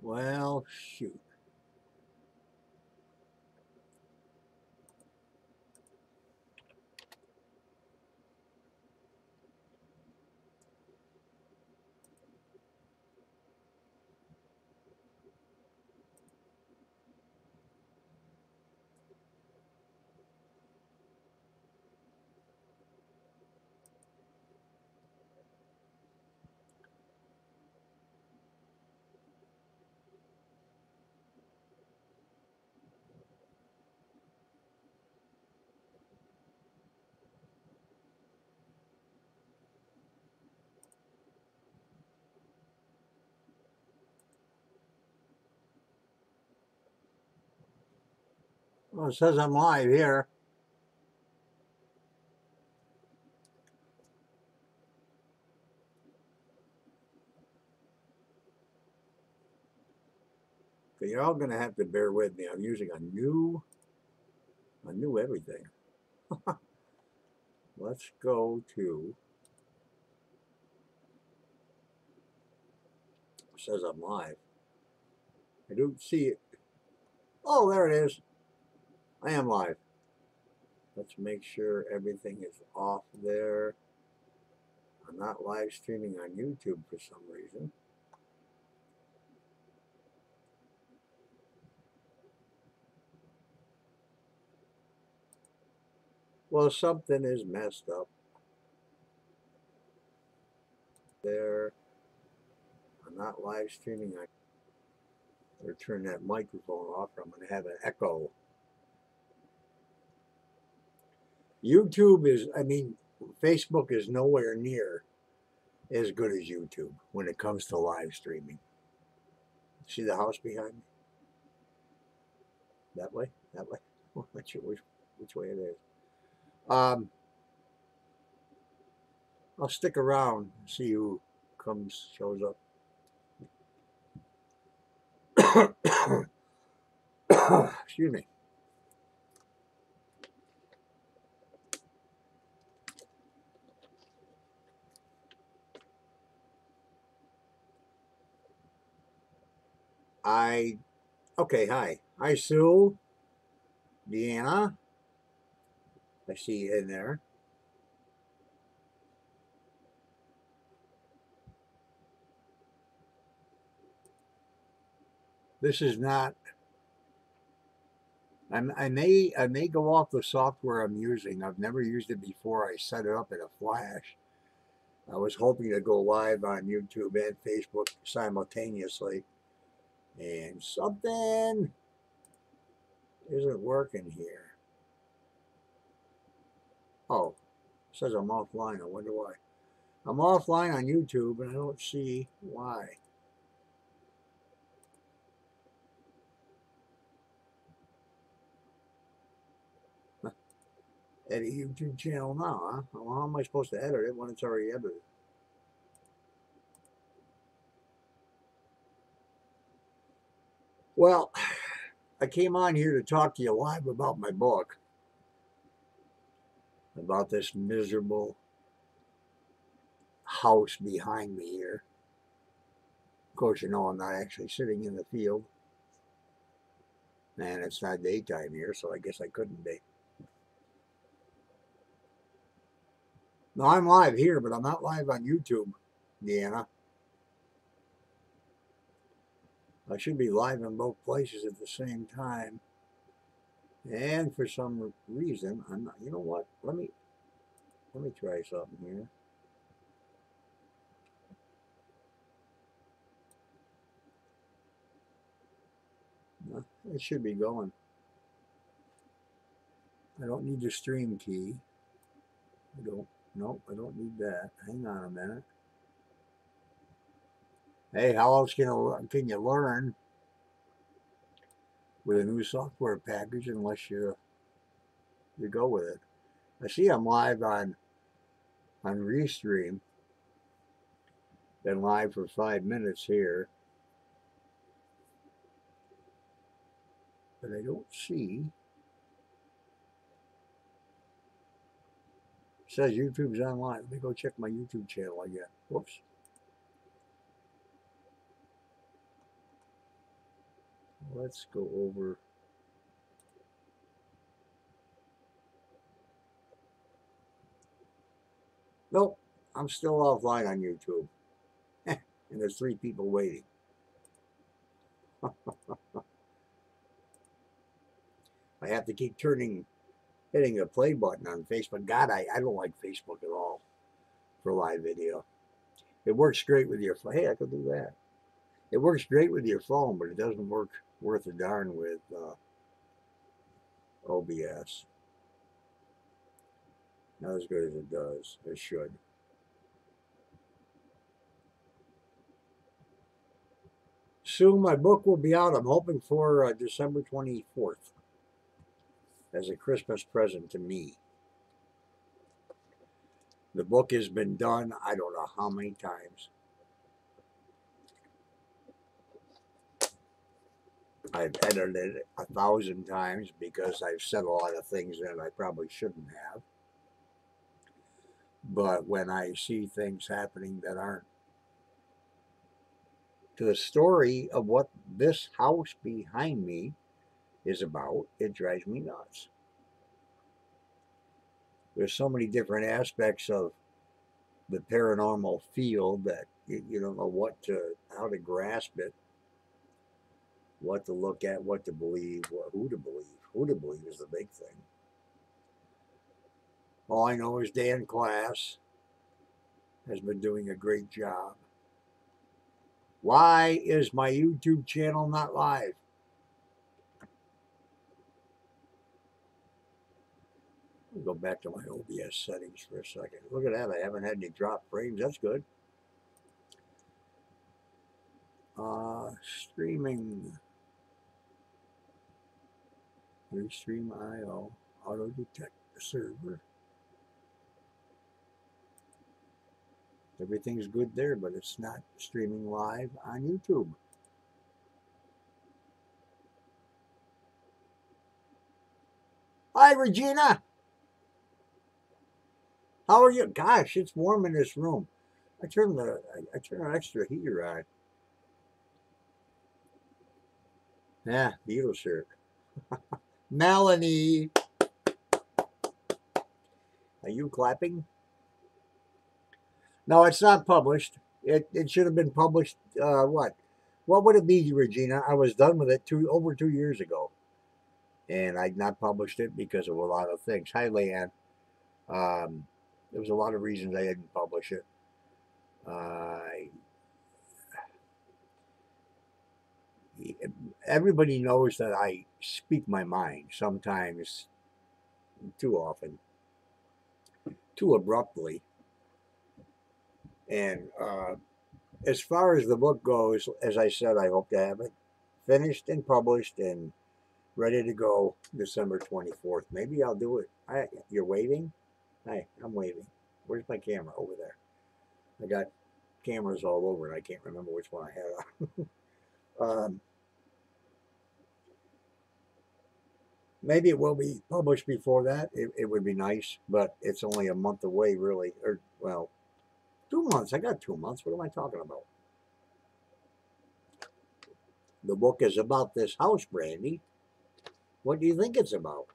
Well, shoot. Well, it says I'm live here. So you're all going to have to bear with me. I'm using a new everything. Let's go to, it says I'm live. I don't see it. Oh, there it is. I am live. Let's make sure everything is off there. I'm not live streaming on YouTube for some reason. Well, something is messed up there. I'm not live streaming. I better turn that microphone off or I'm going to have an echo. YouTube is, Facebook is nowhere near as good as YouTube when it comes to live streaming. See the house behind me? That way? That way? I'm not sure which way it is. I'll stick around and see who shows up. Excuse me. Okay, hi. Hi, Sue. Deanna. I see you in there. This is not, I may go off the software I'm using. I've never used it before. I set it up in a flash. I was hoping to go live on YouTube and Facebook simultaneously. And something isn't working here. Oh, it says I'm offline. I wonder why. I'm offline on YouTube and I don't see why. Edit YouTube channel now, huh? Well, how am I supposed to edit it when it's already edited? Well, I came on here to talk to you live about my book, about this miserable house behind me here. Of course, you know I'm not actually sitting in the field, and it's not daytime here, so I guess I couldn't be. No, I'm live here, but I'm not live on YouTube, Deanna. I should be live in both places at the same time. And for some reason, I'm not. You know what? Let me try something here. No, it should be going. I don't need the stream key. I don't. Nope, I don't need that. Hang on a minute. Hey, how else can you learn with a new software package unless you go with it? I see I'm live on Restream. Been live for 5 minutes here, but I don't see. It says YouTube's online. Let me go check my YouTube channel again. Whoops. let's go over. Nope, I'm still offline on YouTube. And there's 3 people waiting. I have to keep hitting the play button on Facebook. God, I don't like Facebook at all for live video. It works great with your phone. Hey, I could do that. It works great with your phone, but it doesn't work worth a darn with OBS. Not as good as it does. It should. Soon my book will be out. I'm hoping for December 24th as a Christmas present to me. The book has been done I don't know how many times. I've edited it 1,000 times because I've said a lot of things that I probably shouldn't have. But when I see things happening that aren't to the story of what this house behind me is about, it drives me nuts. There's so many different aspects of the paranormal field that you don't know how to grasp it, what to look at, what to believe, who to believe. Who to believe is the big thing. All I know is Dan Class has been doing a great job. Why is my YouTube channel not live? I'll go back to my OBS settings for a second. Look at that. I haven't had any drop frames. That's good. Streaming. Restream IO. Auto detect the server. Everything's good there, but it's not streaming live on YouTube. Hi, Regina. How are you? Gosh, it's warm in this room. I turned an extra heater on. Yeah, Beatle shirt. Melanie, are you clapping? No, it's not published. It should have been published. What would it be, Regina? I was done with it over 2 years ago, and I'd not published it because of a lot of things. Hi, Leanne. There was a lot of reasons I didn't publish it. Everybody knows that I speak my mind, sometimes too often, too abruptly. And as far as the book goes, as I said, I hope to have it finished and published and ready to go December 24th. Maybe I'll do it. You're waving? Hi, I'm waving. Where's my camera? Over there. I got cameras all over and I can't remember which one I had on. Maybe it will be published before that. It would be nice, but it's only a month away, really. Or, well, 2 months. I got 2 months. What am I talking about? The book is about this house, Brandy. What do you think it's about?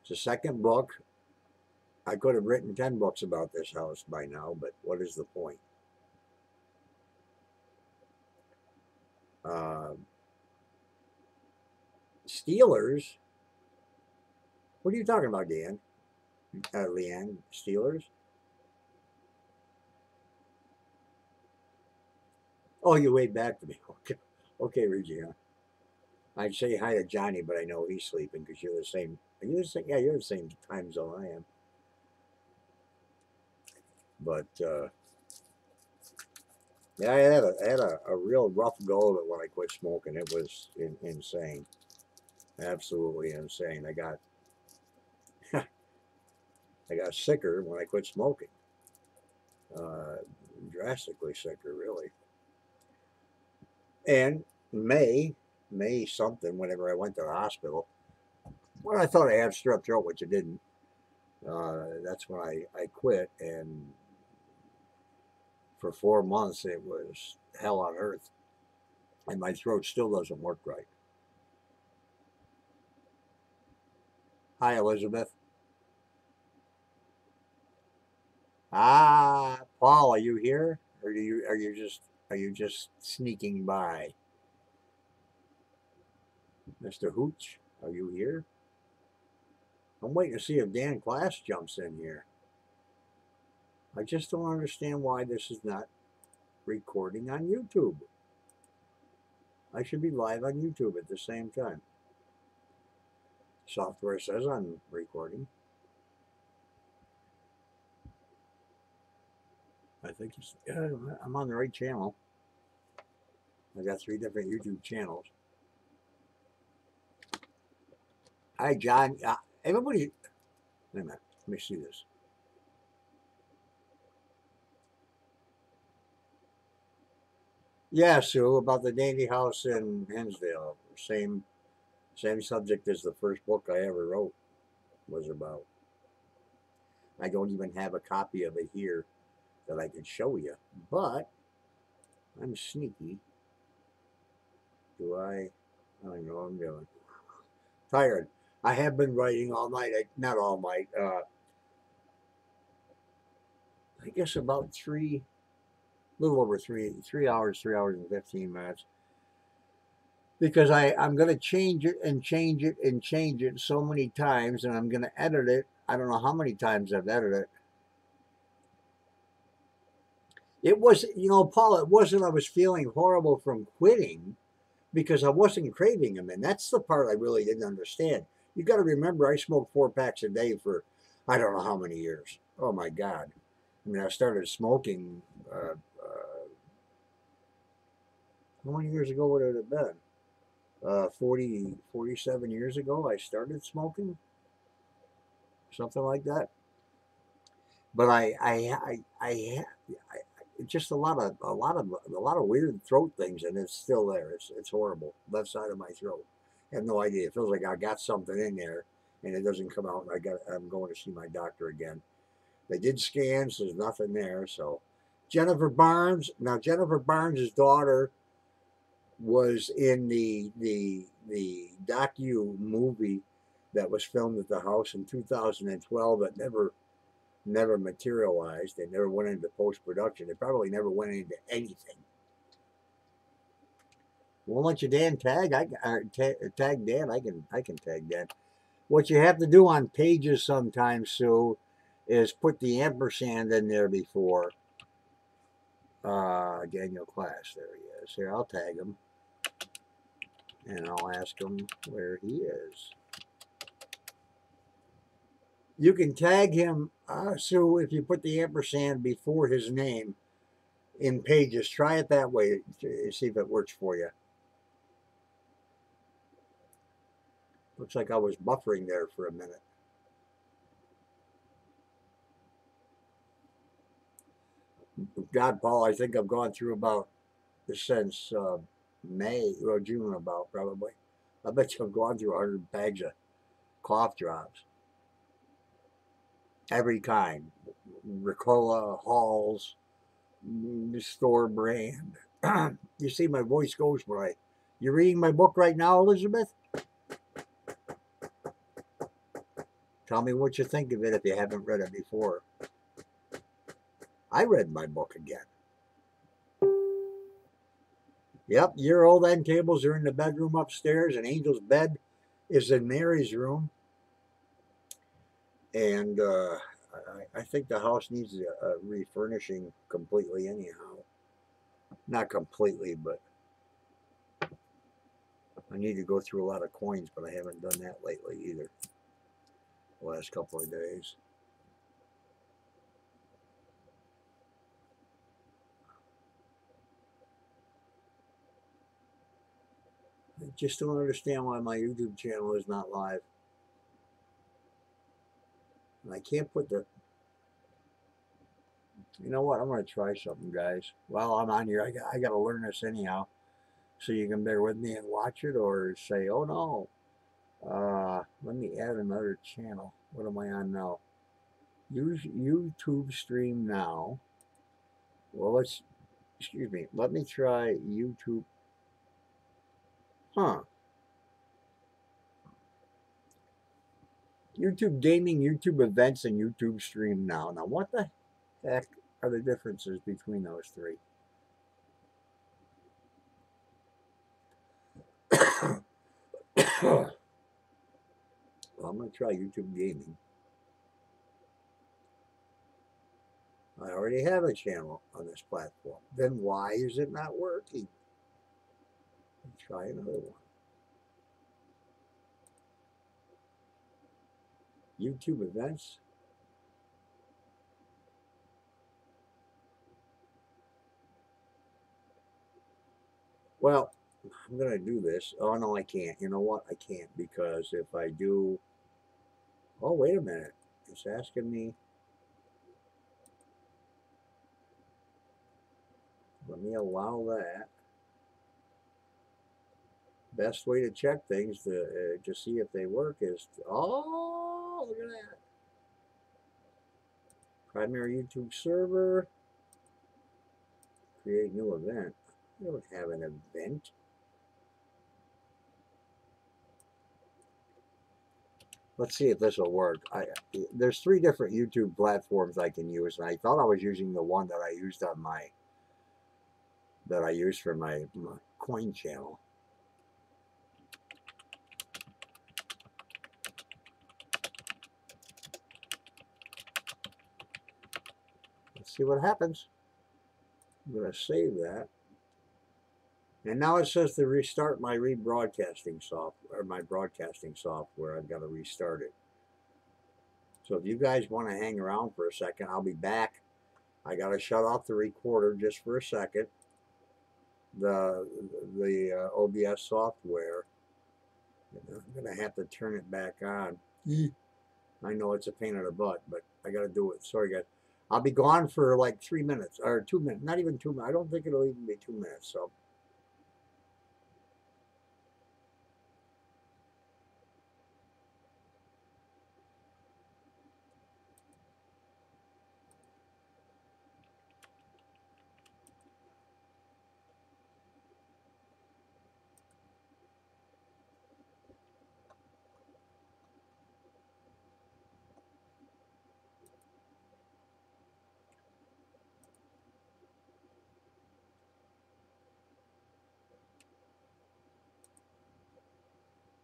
It's the second book. I could have written 10 books about this house by now, but what is the point? Steelers? What are you talking about, Dan? Leanne? Steelers? Oh, you waved back to me. Okay, Regina. I'd say hi to Johnny, but I know he's sleeping because you're the same. Are you the same? Yeah, you're the same time zone I am. But yeah, I had a real rough go of it when I quit smoking. It was insane, absolutely insane. I got I got sicker when I quit smoking, drastically sicker, really. And May something, whenever I went to the hospital, well, I thought I had strep throat, which I didn't. That's when I quit, and for 4 months it was hell on earth. and my throat still doesn't work right. Hi, Elizabeth. Ah, Paul, are you here? Or are you just sneaking by? Mr. Hooch, are you here? I'm waiting to see if Dan Class jumps in here. I just don't understand why this is not recording on YouTube. I should be live on YouTube at the same time. Software says I'm recording. I think I'm on the right channel. I got 3 different YouTube channels. Hi, John. Everybody, wait a minute. Let me see this. Yeah, Sue, about the Dandy House in Hinsdale. Same subject as the first book I ever wrote was about. I don't even have a copy of it here that I could show you, but I'm sneaky. I don't know what I'm doing. Tired. I have been writing all night. Not all night. I guess about a little over 3 hours, 3 hours and 15 minutes. Because I'm going to change it and change it and change it so many times, and I'm going to edit it. I don't know how many times I've edited it. It was, Paul, it wasn't I was feeling horrible from quitting because I wasn't craving them. And that's the part I really didn't understand. You got to remember, I smoked 4 packs a day for I don't know how many years. Oh my God. I mean, I started smoking, how many years ago would it have been? 47 years ago, I started smoking, something like that. But I just a lot of weird throat things, and it's still there. It's horrible. Left side of my throat. I have no idea. It feels like I got something in there, and it doesn't come out. And I'm going to see my doctor again. They did scans. There's nothing there. So Jennifer Barnes. Now Jennifer Barnes' daughter was in the docu movie that was filmed at the house in 2012 that never materialized. They never went into post production. They probably never went into anything. Won't let you Dan tag. Tag Dan. I can tag Dan. What you have to do on pages sometimes, Sue, is put the ampersand in there before Daniel Class. There he is. Here, I'll tag him, and I'll ask him where he is. You can tag him, Sue, if you put the ampersand before his name in pages. Try it that way to see if it works for you. Looks like I was buffering there for a minute. God, Paul, I think I've gone through about since May or June, about probably. I bet you I've gone through 100 bags of cough drops. Every kind. Ricola, Halls, store brand. You see, my voice goes right. You reading my book right now, Elizabeth? Tell me what you think of it if you haven't read it before. I read my book again. Yep, your old end tables are in the bedroom upstairs, and Angel's bed is in Mary's room. And I think the house needs a refurnishing completely anyhow. Not completely, but I need to go through a lot of coins, but I haven't done that lately either. The last couple of days. I just don't understand why my YouTube channel is not live. And I can't put the... You know what? I'm going to try something, guys. While I'm on here, I got to learn this anyhow. So you can bear with me and watch it, or say, oh no. Let me add another channel. What am I on now? Use YouTube stream now. Well, excuse me. Let me try YouTube. Huh. YouTube gaming, YouTube events, and YouTube stream now. Now, what the heck are the differences between those three? Well, I'm going to try YouTube gaming. I already have a channel on this platform. Then why is it not working? Let's try another one. YouTube events. Well, I'm going to do this. Oh, no, I can't. You know what? I can't because if I do... Oh, wait a minute. It's asking me... Let me allow that. Best way to check things to see if they work is... Oh, look at that. Primary YouTube server. Create new event. I don't have an event. Let's see if this will work. There's 3 different YouTube platforms I can use, and I thought I was using the one that I used on for my coin channel. Let's see what happens. I'm going to save that. And now it says to restart my rebroadcasting software, or my broadcasting software. I've got to restart it. So if you guys want to hang around for a second, I'll be back. I got to shut off the recorder just for a second. The OBS software. I'm going to have to turn it back on. I know it's a pain in the butt, but I got to do it. Sorry, guys. I'll be gone for like 3 minutes, or 2 minutes. Not even 2 minutes. I don't think it'll even be 2 minutes. So.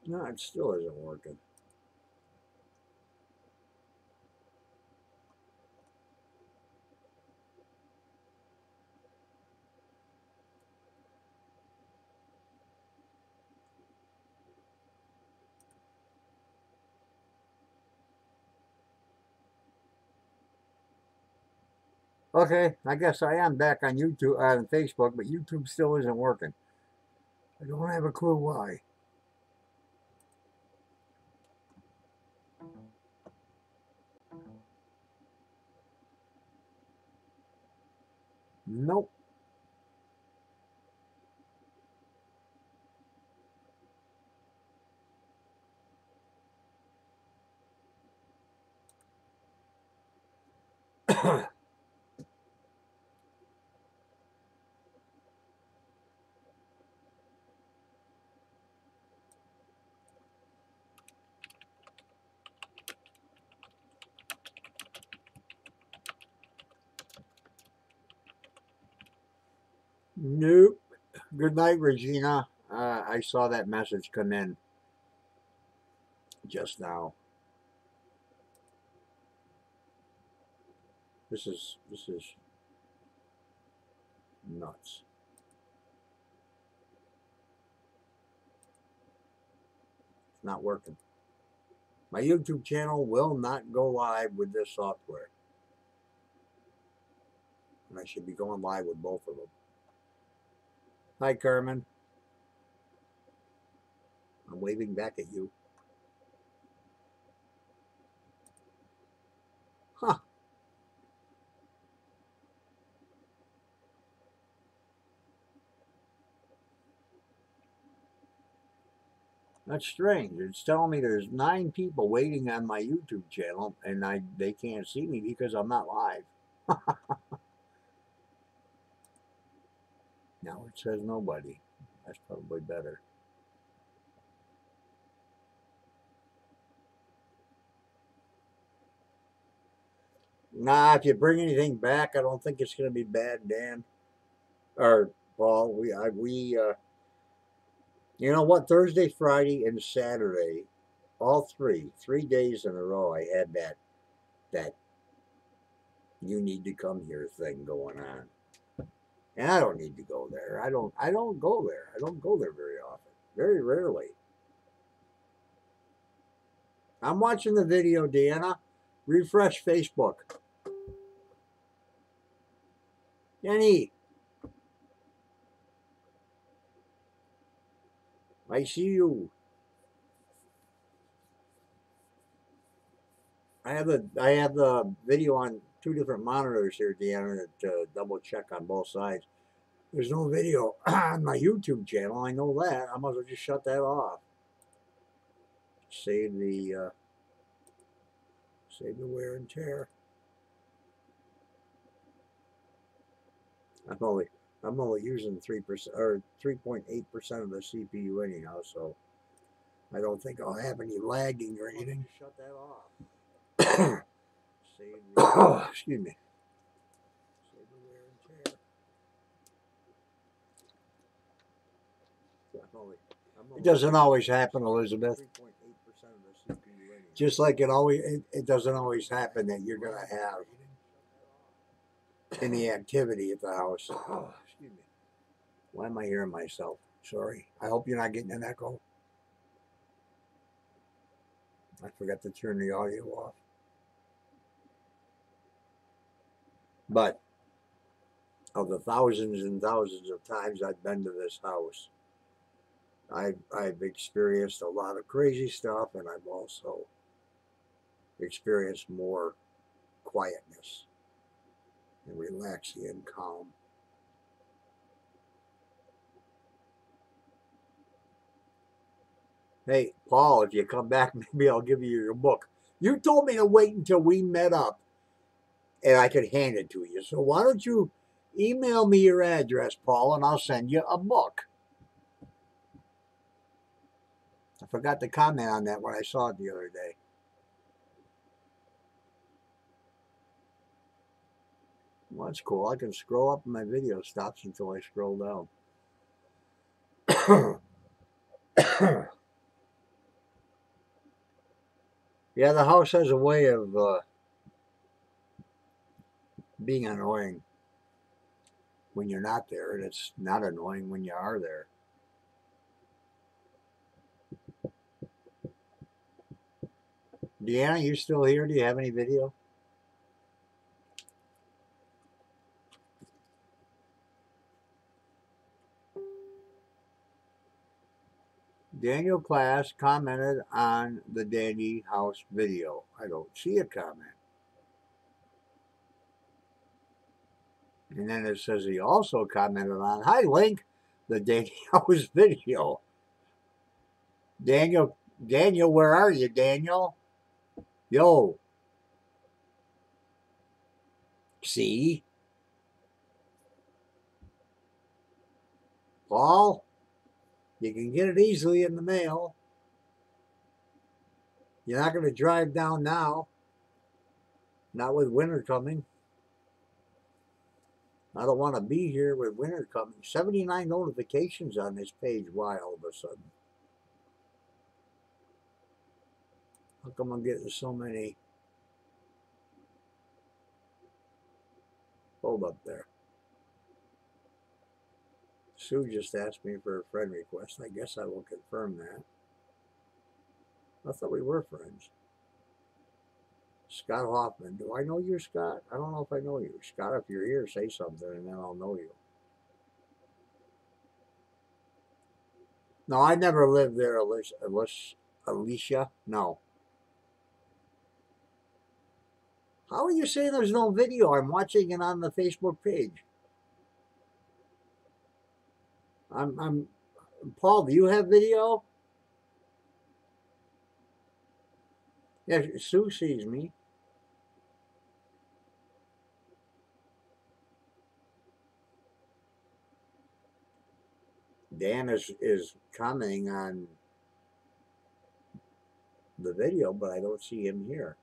No, it still isn't working. Okay, I guess I am back on YouTube, on Facebook, but YouTube still isn't working. I don't have a clue why. Nope. Nope. Good night, Regina. I saw that message come in just now. This is nuts. It's not working. My YouTube channel will not go live with this software. And I should be going live with both of them. Hi, Carmen. I'm waving back at you. Huh. That's strange. It's telling me there's 9 people waiting on my YouTube channel, and they can't see me because I'm not live. Now it says nobody. That's probably better. Nah, if you bring anything back, I don't think it's going to be bad, Dan. Or Paul, you know what? Thursday, Friday, and Saturday, all three days in a row, I had that you need to come here thing going on. And I don't need to go there. I don't go there. I don't go there very often. Very rarely. I'm watching the video, Deanna. Refresh Facebook. Jenny, I see you. I have the video on two different monitors here, Deanna, to double check on both sides. There's no video on my YouTube channel. I know that. I might as well just shut that off. Save the wear and tear. I'm only using 3% or 3.8% of the CPU anyhow, so I don't think I'll have any lagging or anything. Shut that off. Save the, excuse me. Save the wear and tear. It doesn't always happen, Elizabeth. Just like it doesn't always happen that you're gonna have any activity at the house. Oh, excuse me. Why am I hearing myself? Sorry. I hope you're not getting an echo. I forgot to turn the audio off. But of the thousands and thousands of times I've been to this house, I've experienced a lot of crazy stuff, and I've also experienced more quietness and relaxing and calm. Hey, Paul, if you come back, maybe I'll give you your book. You told me to wait until we met up and I could hand it to you. So why don't you email me your address, Paul, and I'll send you a book. I forgot to comment on that when I saw it the other day. Well, that's cool. I can scroll up and my video stops until I scroll down. Yeah, the house has a way of being annoying when you're not there, and it's not annoying when you are there. Deanna, you still here? Do you have any video? Daniel Class commented on the Dandy House video. I don't see a comment. And then it says he also commented on, hi, Link, the Dandy House video. Daniel, where are you, Daniel? Yo. See? Paul, you can get it easily in the mail. You're not going to drive down now. Not with winter coming. I don't want to be here with winter coming. 79 notifications on this page. Why all of a sudden? How come I'm getting so many? Hold up there. Sue just asked me for a friend request. I guess I will confirm that. I thought we were friends. Scott Hoffman. Do I know you, Scott? I don't know if I know you. Scott, if you're here, say something and then I'll know you. No, I never lived there, Alicia. No. How are you saying there's no video? I'm watching it on the Facebook page. I'm Paul, do you have video? Yeah, Sue sees me. Dan is commenting on the video, but I don't see him here.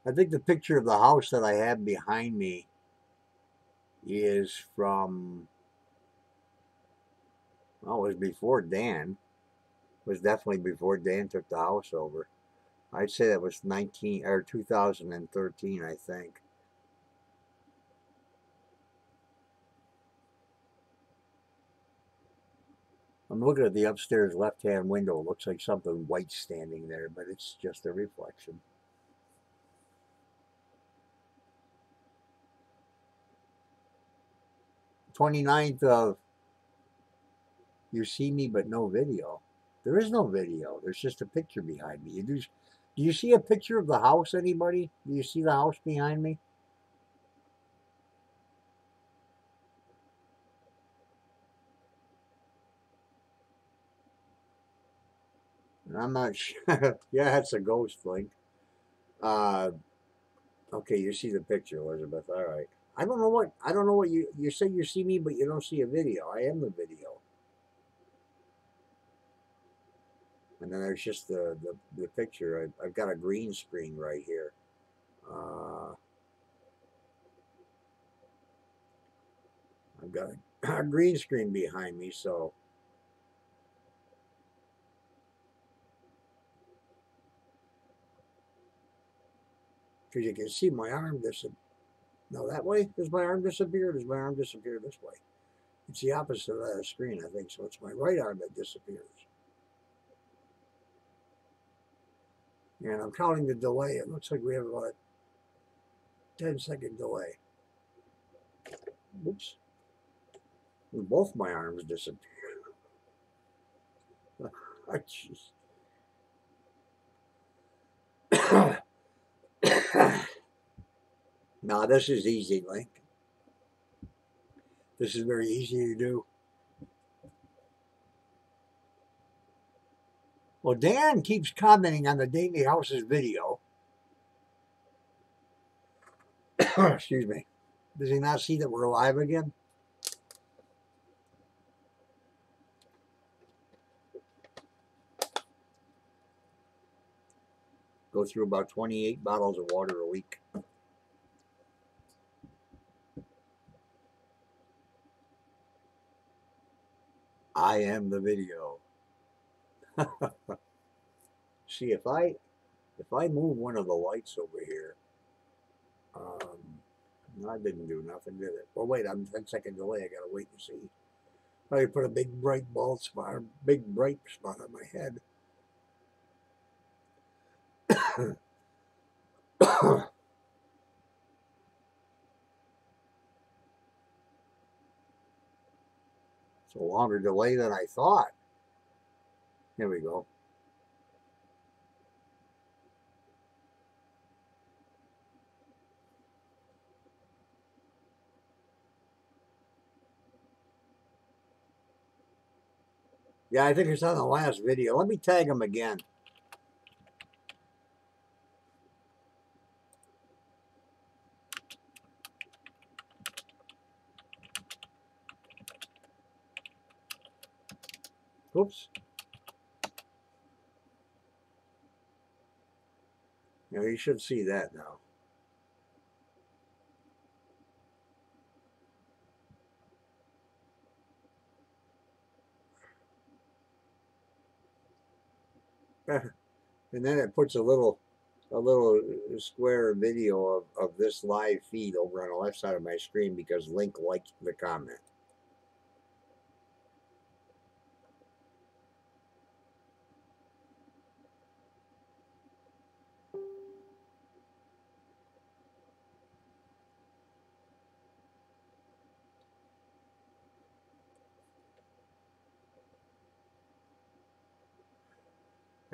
I think the picture of the house that I have behind me is from, well, it was before Dan. It was definitely before Dan took the house over. I'd say that was 2013, I think. I'm looking at the upstairs left-hand window. It looks like something white standing there, but it's just a reflection. 29th of you see me but no video. There is no video. There's just a picture behind me. Do you see a picture of the house, anybody? Do you see the house behind me? I'm not sure. Yeah, that's a ghost link. Uh, okay, you see the picture, Elizabeth. All right. I don't know what you say you see me, but you don't see a video. I am the video. And then there's just the picture. I've got a green screen right here. Uh, I've got a green screen behind me, so because you can see my arm disappear. No, that way? Does my arm disappear? Does my arm disappear this way? It's the opposite of the screen, I think. So it's my right arm that disappears. And I'm counting the delay. It looks like we have about a 10-second delay. Oops. Both my arms disappear. Oh, jeez. Now, this is easy, Link. This is very easy to do. Well, Dan keeps commenting on the Daily Houses video. Excuse me. Does he not see that we're alive again? Go through about 28 bottles of water a week. I am the video. See, if I move one of the lights over here, I didn't do nothing, did it? Well, wait, I'm 10-second delay. I gotta wait and see. I put a big bright spot on my head. It's a longer delay than I thought. Here we go. Yeah, I think it's on the last video. Let me tag him again. Oops. Now you should see that now. And then it puts a little square video of this live feed over on the left side of my screen because Link liked the comment.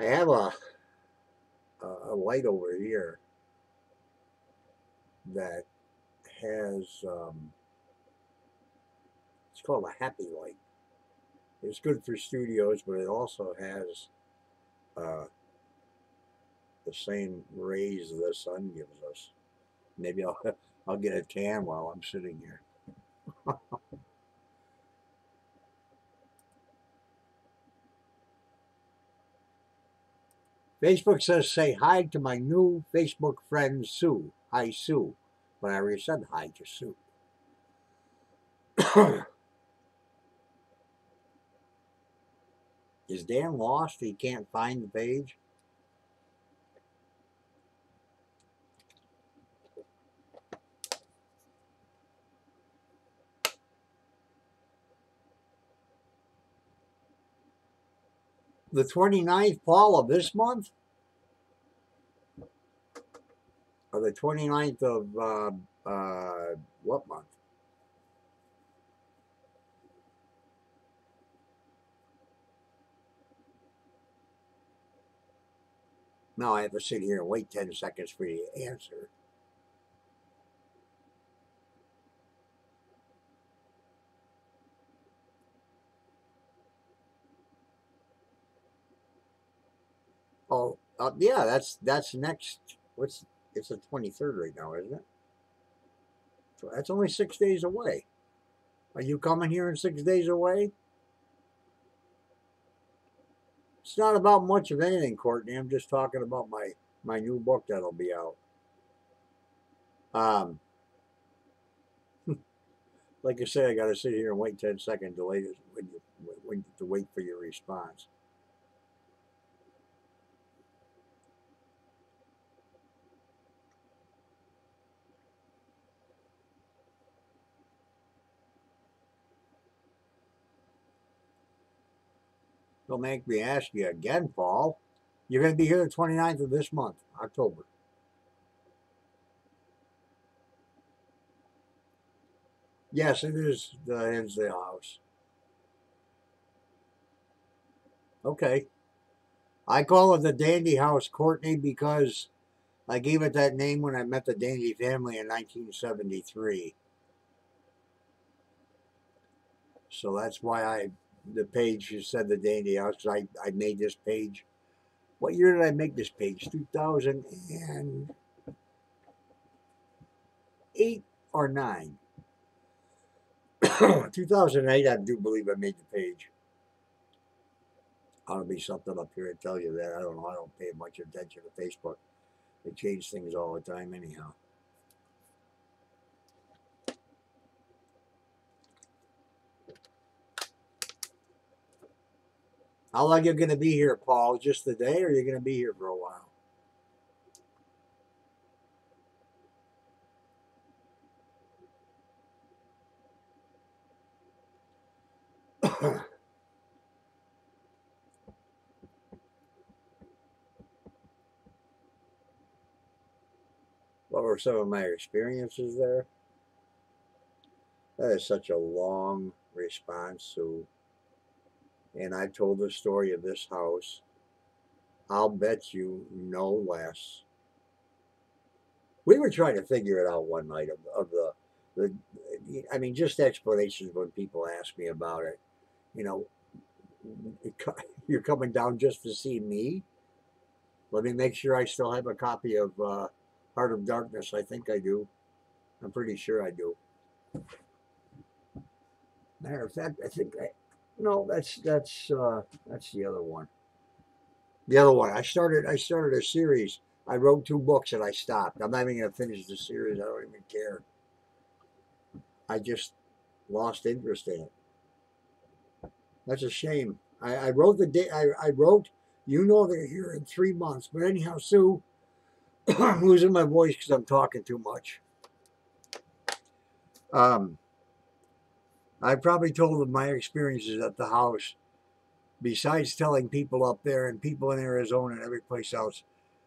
I have a light over here that has it's called a happy light. It's good for studios, but it also has uh, the same rays the sun gives us. Maybe I'll get a tan while I'm sitting here. Facebook says, say hi to my new Facebook friend, Sue. Hi, Sue. But I already said hi to Sue. Is Dan lost? He can't find the page? The 29th, Paul, of this month? Or the 29th of what month? No, I have to sit here and wait 10 seconds for you to answer. Oh, yeah, that's next. It's the 23rd right now, isn't it? So that's only 6 days away. Are you coming here in 6 days away? It's not about much of anything, Courtney. I'm just talking about my new book that'll be out. Um, like I said, I got to sit here and wait 10 seconds to wait for your response. Don't make me ask you again, Paul. You're going to be here the 29th of this month, October. Yes, it is the Hinsdale house. Okay. I call it the Dandy House, Courtney, because I gave it that name when I met the Dandy family in 1973. So that's why the page you said the Dandy House, because I made this page. What year did I make this page? 2008 or 9? 2008, I do believe I made the page. Ought to be something up here to tell you that. I don't know. I don't pay much attention to Facebook. They change things all the time anyhow. How long are you going to be here, Paul? Just the day, or are you going to be here for a while? What were some of my experiences there? That is such a long response, Sue. And I told the story of this house. I'll bet you no less. We were trying to figure it out one night of the I mean, just explanations when people ask me about it. You know, you're coming down just to see me? Let me make sure I still have a copy of Heart of Darkness. I think I do. I'm pretty sure I do. Matter of fact, I think no, that's the other one. The other one. I started a series. I wrote 2 books and I stopped. I'm not even gonna finish the series. I don't even care. I just lost interest in it. That's a shame. I wrote the day. I wrote. You know they're here in 3 months. But anyhow, Sue, I'm losing my voice because I'm talking too much. Um, I probably told them my experiences at the house. Besides telling people up there and people in Arizona and every place else,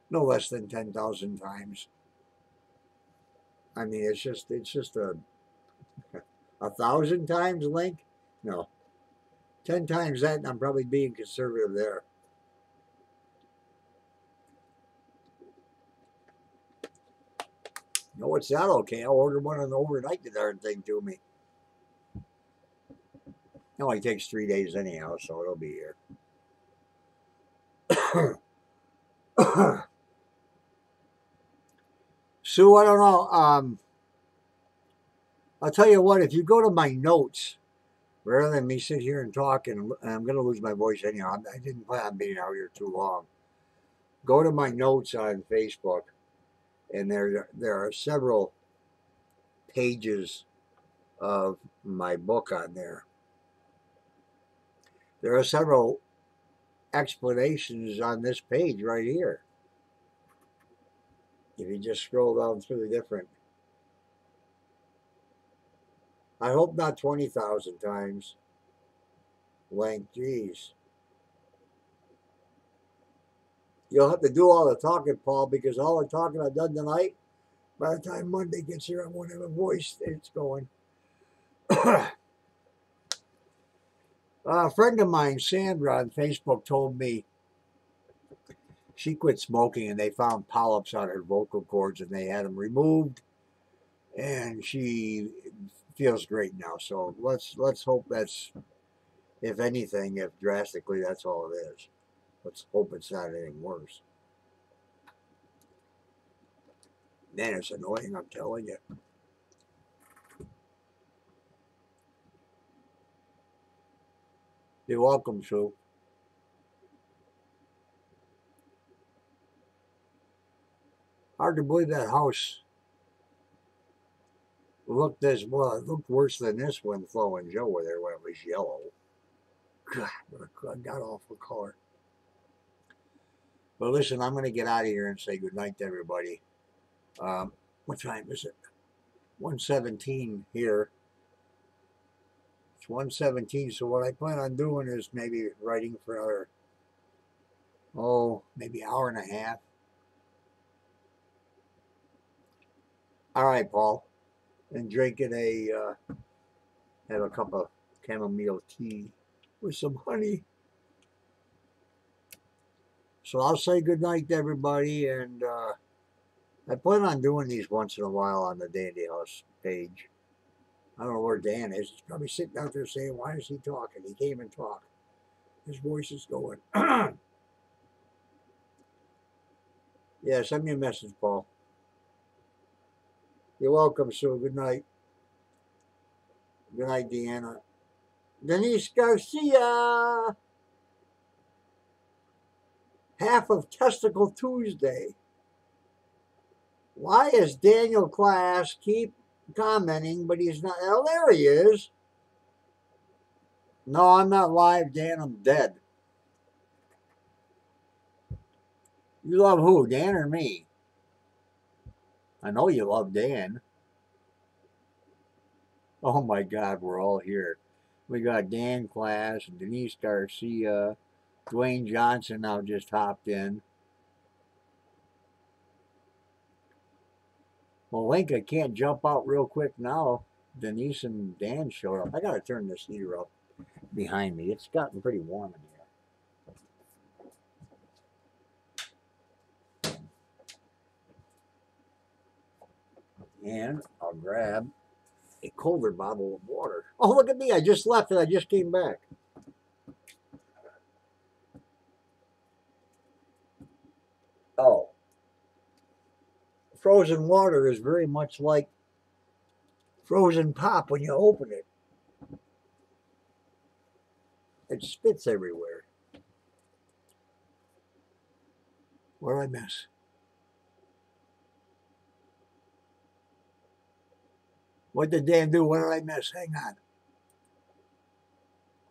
no less than 10,000 times. I mean, it's just a thousand times, Link. No, 10 times that, and I'm probably being conservative there. No, it's not okay. I'll order one and overnight the darn thing to me. It only takes 3 days anyhow, so it'll be here. Sue, I don't know. I'll tell you what. If you go to my notes, rather than me sit here and talk, and I'm going to lose my voice anyhow. I didn't plan on being out here too long. Go to my notes on Facebook, and there are several pages of my book on there. There are several explanations on this page right here. If you just scroll down through the different, I hope not 20,000 times length. Geez. You'll have to do all the talking, Paul, because all the talking I've done tonight, by the time Monday gets here, I won't have a voice. It's going. A friend of mine, Sandra, on Facebook told me she quit smoking and they found polyps on her vocal cords and they had them removed, and she feels great now. So let's hope that's, if anything, if drastically, that's all it is. Let's hope it's not anything worse. Man, it's annoying, I'm telling you. You're welcome, Sue. Hard to believe that house looked this well. It looked worse than this one, Flo and Joe were there when it was yellow. God, what a god awful color. But listen, I'm going to get out of here and say goodnight to everybody. What time is it? 1:17 here. It's 1:17, so what I plan on doing is maybe writing for another, maybe hour and a half. All right, Paul. And drinking have a cup of chamomile tea with some honey. So I'll say goodnight to everybody, and I plan on doing these once in a while on the Dandy House page. I don't know where Dan is. He's probably sitting out there saying, why is he talking? He can't even talk. His voice is going. Yeah, send me a message, Paul. You're welcome, Sue. Good night. Good night, Deanna. Denise Garcia. Half of Testicle Tuesday. Why is Daniel Class keep commenting, but he's not? Oh, there he is. No, I'm not live, Dan. I'm dead. You love who, Dan or me? I know you love Dan. Oh my God, we're all here. We got Dan Class, Denise Garcia, Dwayne Johnson now just hopped in. Malenka can't jump out real quick now. Denise and Dan showed up. I gotta turn this heater up behind me. It's gotten pretty warm in here. And I'll grab a colder bottle of water. Oh, look at me. I just left and I just came back. Oh. Frozen water is very much like frozen pop when you open it. It spits everywhere. What did I miss? What did Dan do? What did I miss? Hang on.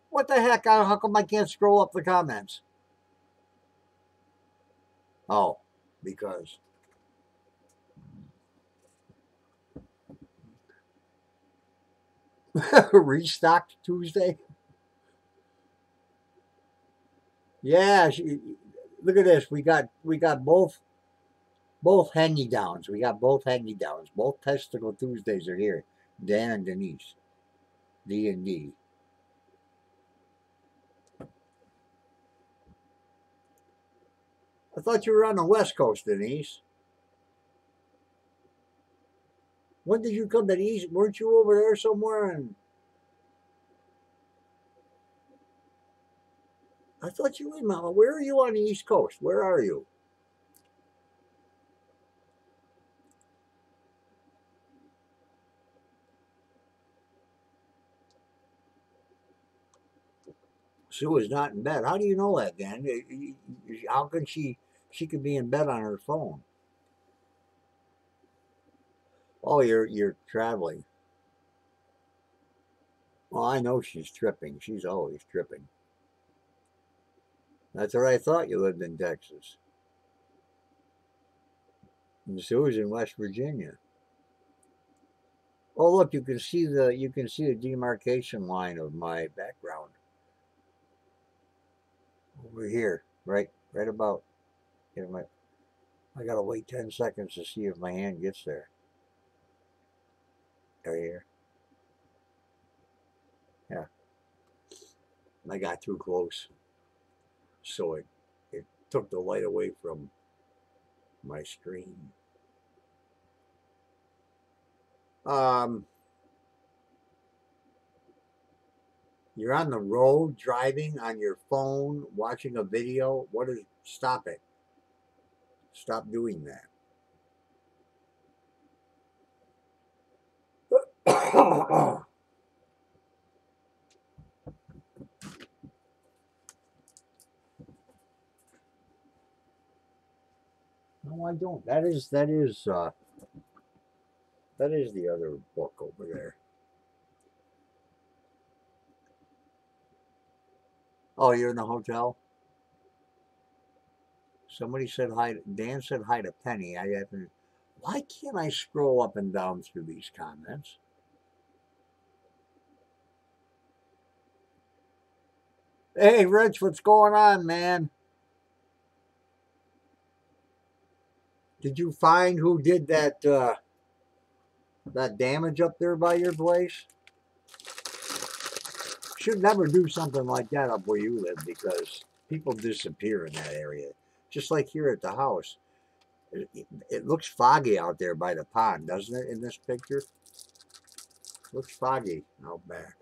What the heck? How come I can't scroll up the comments? Oh, because restocked Tuesday. Yeah, look at this. We got both hangy downs. We got both hangy downs. Both Testicle Tuesdays are here. Dan and Denise, D&D. I thought you were on the West Coast, Denise. When did you come to the East? Weren't you over there somewhere? And I thought you were, Mama. Where are you on the East Coast? Where are you? Sue is not in bed. How do you know that, Dan? How can she She could be in bed on her phone. Oh, you're traveling. Well, I know she's tripping. She's always tripping. That's what I thought you lived in Texas. And Sue's in West Virginia. Oh, look, you can see the demarcation line of my background over here, right about. You know, I gotta wait 10 seconds to see if my hand gets there. Right here. Yeah, I got too close, so it took the light away from my screen. Um, you're on the road driving on your phone, watching a video. What is? Stop it! Stop doing that. No, I don't. That is the other book over there. Oh, you're in the hotel. Somebody said hi. Dan said hi to Penny. I haven't. Why can't I scroll up and down through these comments? Hey, Rich, what's going on, man? Did you find who did that damage up there by your place? Should never do something like that up where you live because people disappear in that area. Just like here at the house. It looks foggy out there by the pond, doesn't it, in this picture? It looks foggy out back.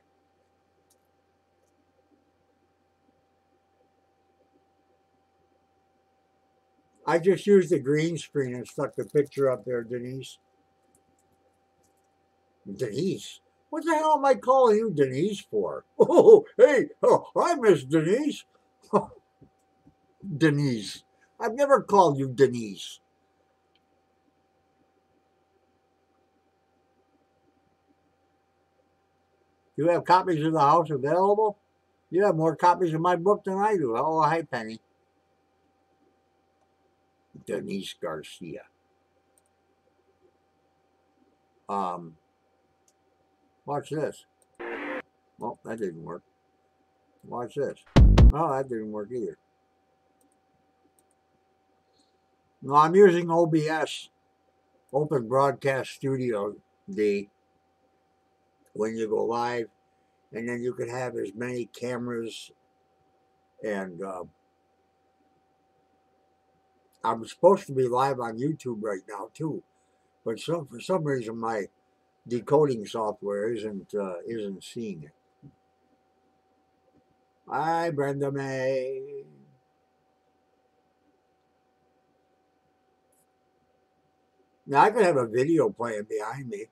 I just used the green screen and stuck the picture up there, Denise. Denise? What the hell am I calling you Denise for? Oh, hey, oh, I miss Denise. Denise. I've never called you Denise. You have copies of the house available? You have more copies of my book than I do. Oh, hi, Penny. Denise Garcia. Um, watch this. Well, that didn't work. Watch this. Oh, that didn't work either. No, I'm using OBS, Open Broadcast Studio D, when you go live, and then you can have as many cameras. And I'm supposed to be live on YouTube right now too, but for some reason my decoding software isn't seeing it. Hi, Brenda May. Now I could have a video playing behind me.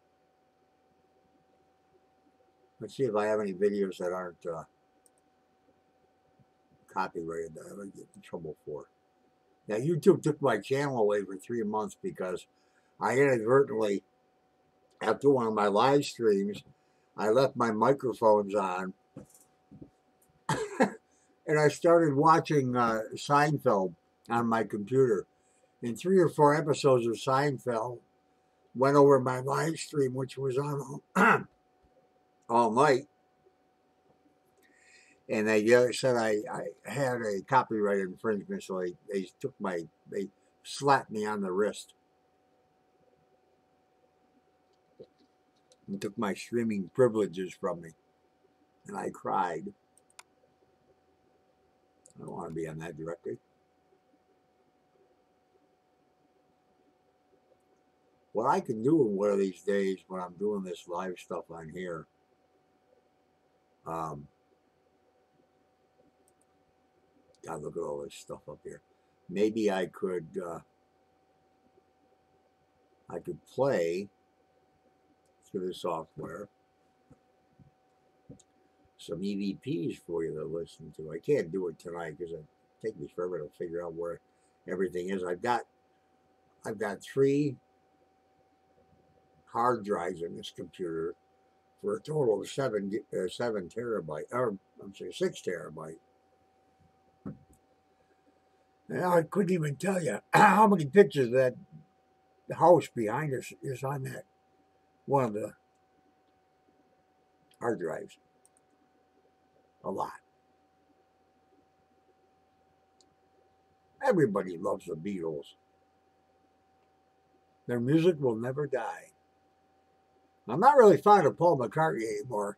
Let's see if I have any videos that aren't copyrighted that I would get in trouble for. Now YouTube took my channel away for 3 months because I inadvertently, after one of my live streams, I left my microphones on and I started watching Seinfeld on my computer. And 3 or 4 episodes of Seinfeld went over my live stream, which was on all night. And they said I had a copyright infringement, so they slapped me on the wrist and took my streaming privileges from me. And I cried. I don't want to be on that directory. What I can do one of these days when I'm doing this live stuff on here, God, look at all this stuff up here. Maybe I could play through the software some EVPs for you to listen to. I can't do it tonight because it takes me forever to figure out where everything is. I've got 3 hard drives in this computer for a total of 7 terabyte, or I'm sorry, 6 terabyte. And I couldn't even tell you how many pictures that house behind us is on that one of the hard drives. A lot. Everybody loves the Beatles. Their music will never die. I'm not really fond of Paul McCartney anymore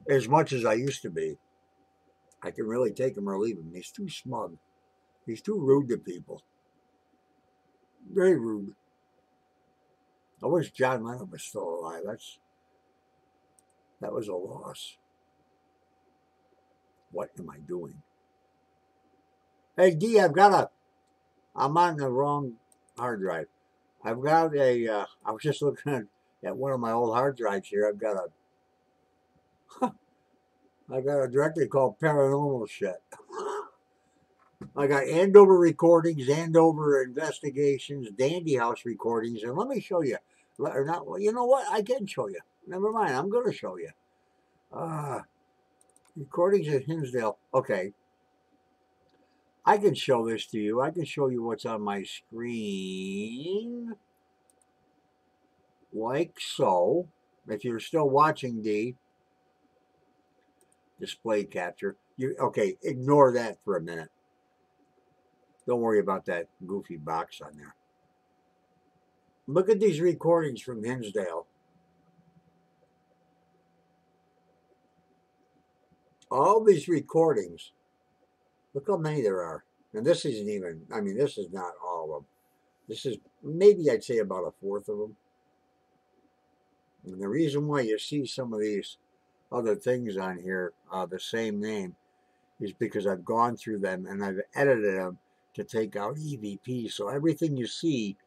as much as I used to be. I can really take him or leave him. He's too smug. He's too rude to people. Very rude. I wish John Lennon was still alive. That was a loss. What am I doing? Hey D, I'm on the wrong hard drive. I've got I was just looking at one of my old hard drives here. I got a directory called Paranormal Shit. I got Andover recordings, Andover investigations, Dandy House recordings, and let me show you. Or not? Well, you know what? I can show you. Never mind. I'm going to show you. Recordings at Hinsdale. Okay. I can show this to you. I can show you what's on my screen. Like so. If you're still watching, D, display capture. Okay, ignore that for a minute. Don't worry about that goofy box on there. Look at these recordings from Hinsdale. All these recordings. Look how many there are. And this isn't even, I mean, this is not all of them. This is maybe I'd say about a fourth of them. And the reason why you see some of these other things on here, the same name, is because I've gone through them and I've edited them to take out EVP. So everything you see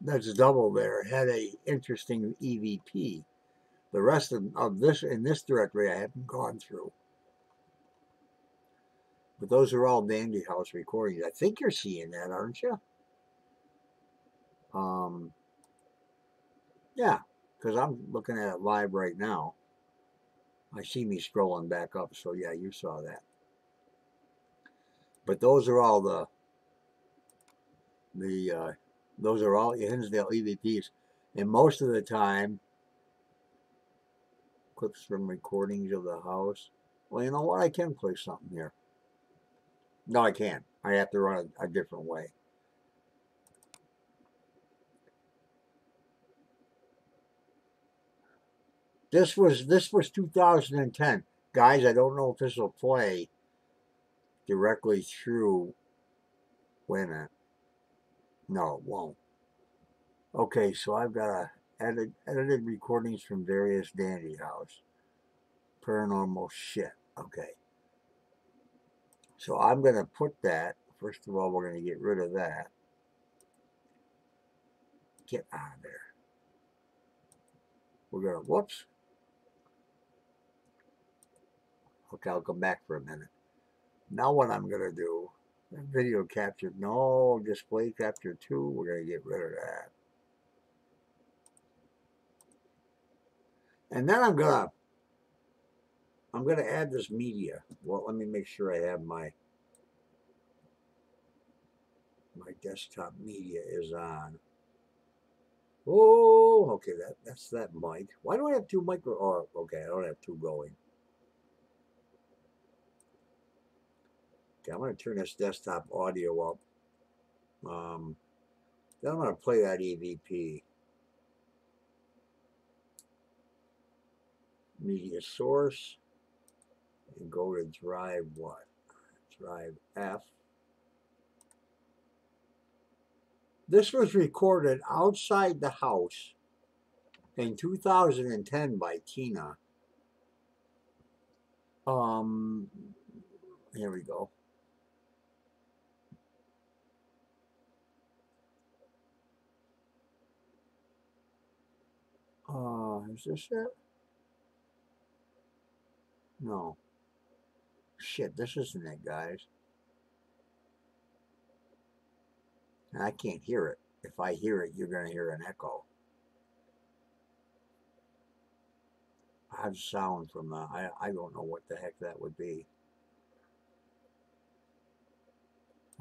that's double there had a interesting EVP. The rest of this in this directory I haven't gone through. But those are all Dandy House recordings. I think you're seeing that, aren't you? Yeah, because I'm looking at it live right now. I see me scrolling back up, so yeah, you saw that. But those are all those are all Hinsdale EVPs, and most of the time, clips from recordings of the house. Well, you know what? I can play something here. No, I can't. I have to run a different way. This was 2010. Guys, I don't know if this will play directly through. Wait a minute. No, it won't. Okay, so I've got edited recordings from various Dandy House. Paranormal shit. Okay. So I'm going to put that. First of all, we're going to get rid of that. Get out of there. We're going to, whoops. Okay, I'll come back for a minute. Now what I'm going to do, video capture, no, display capture 2, we're going to get rid of that. And then I'm going to add this media. Well, let me make sure I have my desktop media is on. Oh, okay, that's that mic. Why do I have 2 micro? Oh, okay, I don't have 2 going. Okay, I'm going to turn this desktop audio up. Then I'm going to play that EVP. Media source. And go to drive what? Drive F. This was recorded outside the house in 2010 by Tina. Here we go. Is this it? No. Shit, this isn't it, guys. And I can't hear it. If I hear it, you're going to hear an echo. Odd sound from the, I don't know what the heck that would be.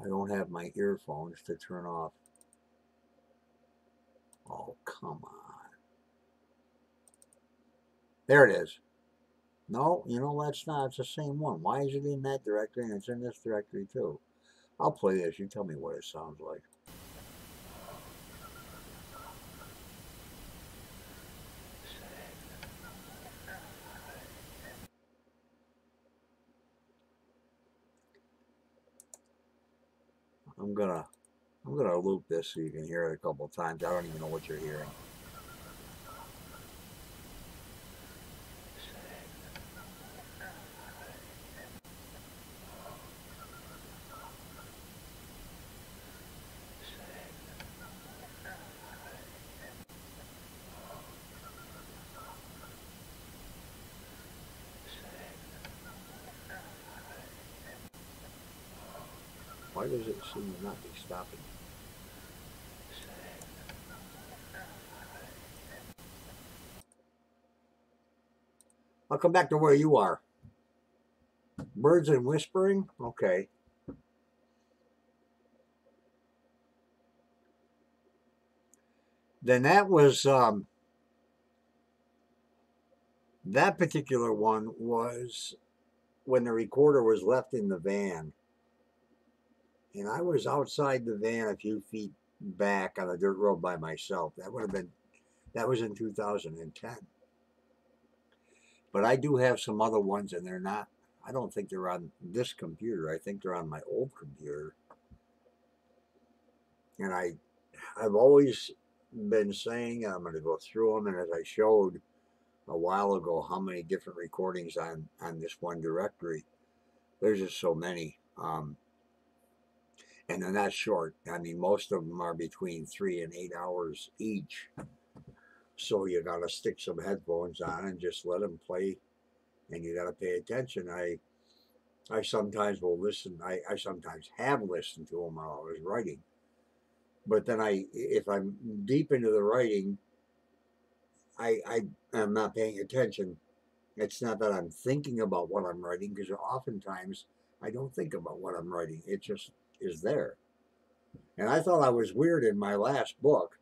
I don't have my earphones to turn off. Oh, come on. There it is. No, you know, that's not. It's the same one. Why is it in that directory and it's in this directory too? I'll play this. You tell me what it sounds like. I'm gonna loop this so you can hear it a couple times. I don't even know what you're hearing. Why does it seem to not be stopping? I'll come back to where you are. Birds and whispering? Okay. Then that was that particular one was when the recorder was left in the van. And I was outside the van a few feet back on a dirt road by myself. That was in 2010. But I do have some other ones, and they're not. I don't think they're on this computer. I think they're on my old computer. And I've always been saying I'm going to go through them, and as I showed a while ago, how many different recordings on this one directory. There's just so many, and they're not short. I mean, most of them are between 3 and 8 hours each. So you got to stick some headphones on and just let them play, and you got to pay attention. I sometimes will listen. I sometimes have listened to them while I was writing. But then if I'm deep into the writing, I am not paying attention. It's not that I'm thinking about what I'm writing, because oftentimes I don't think about what I'm writing. It just is there. And I thought I was weird in my last book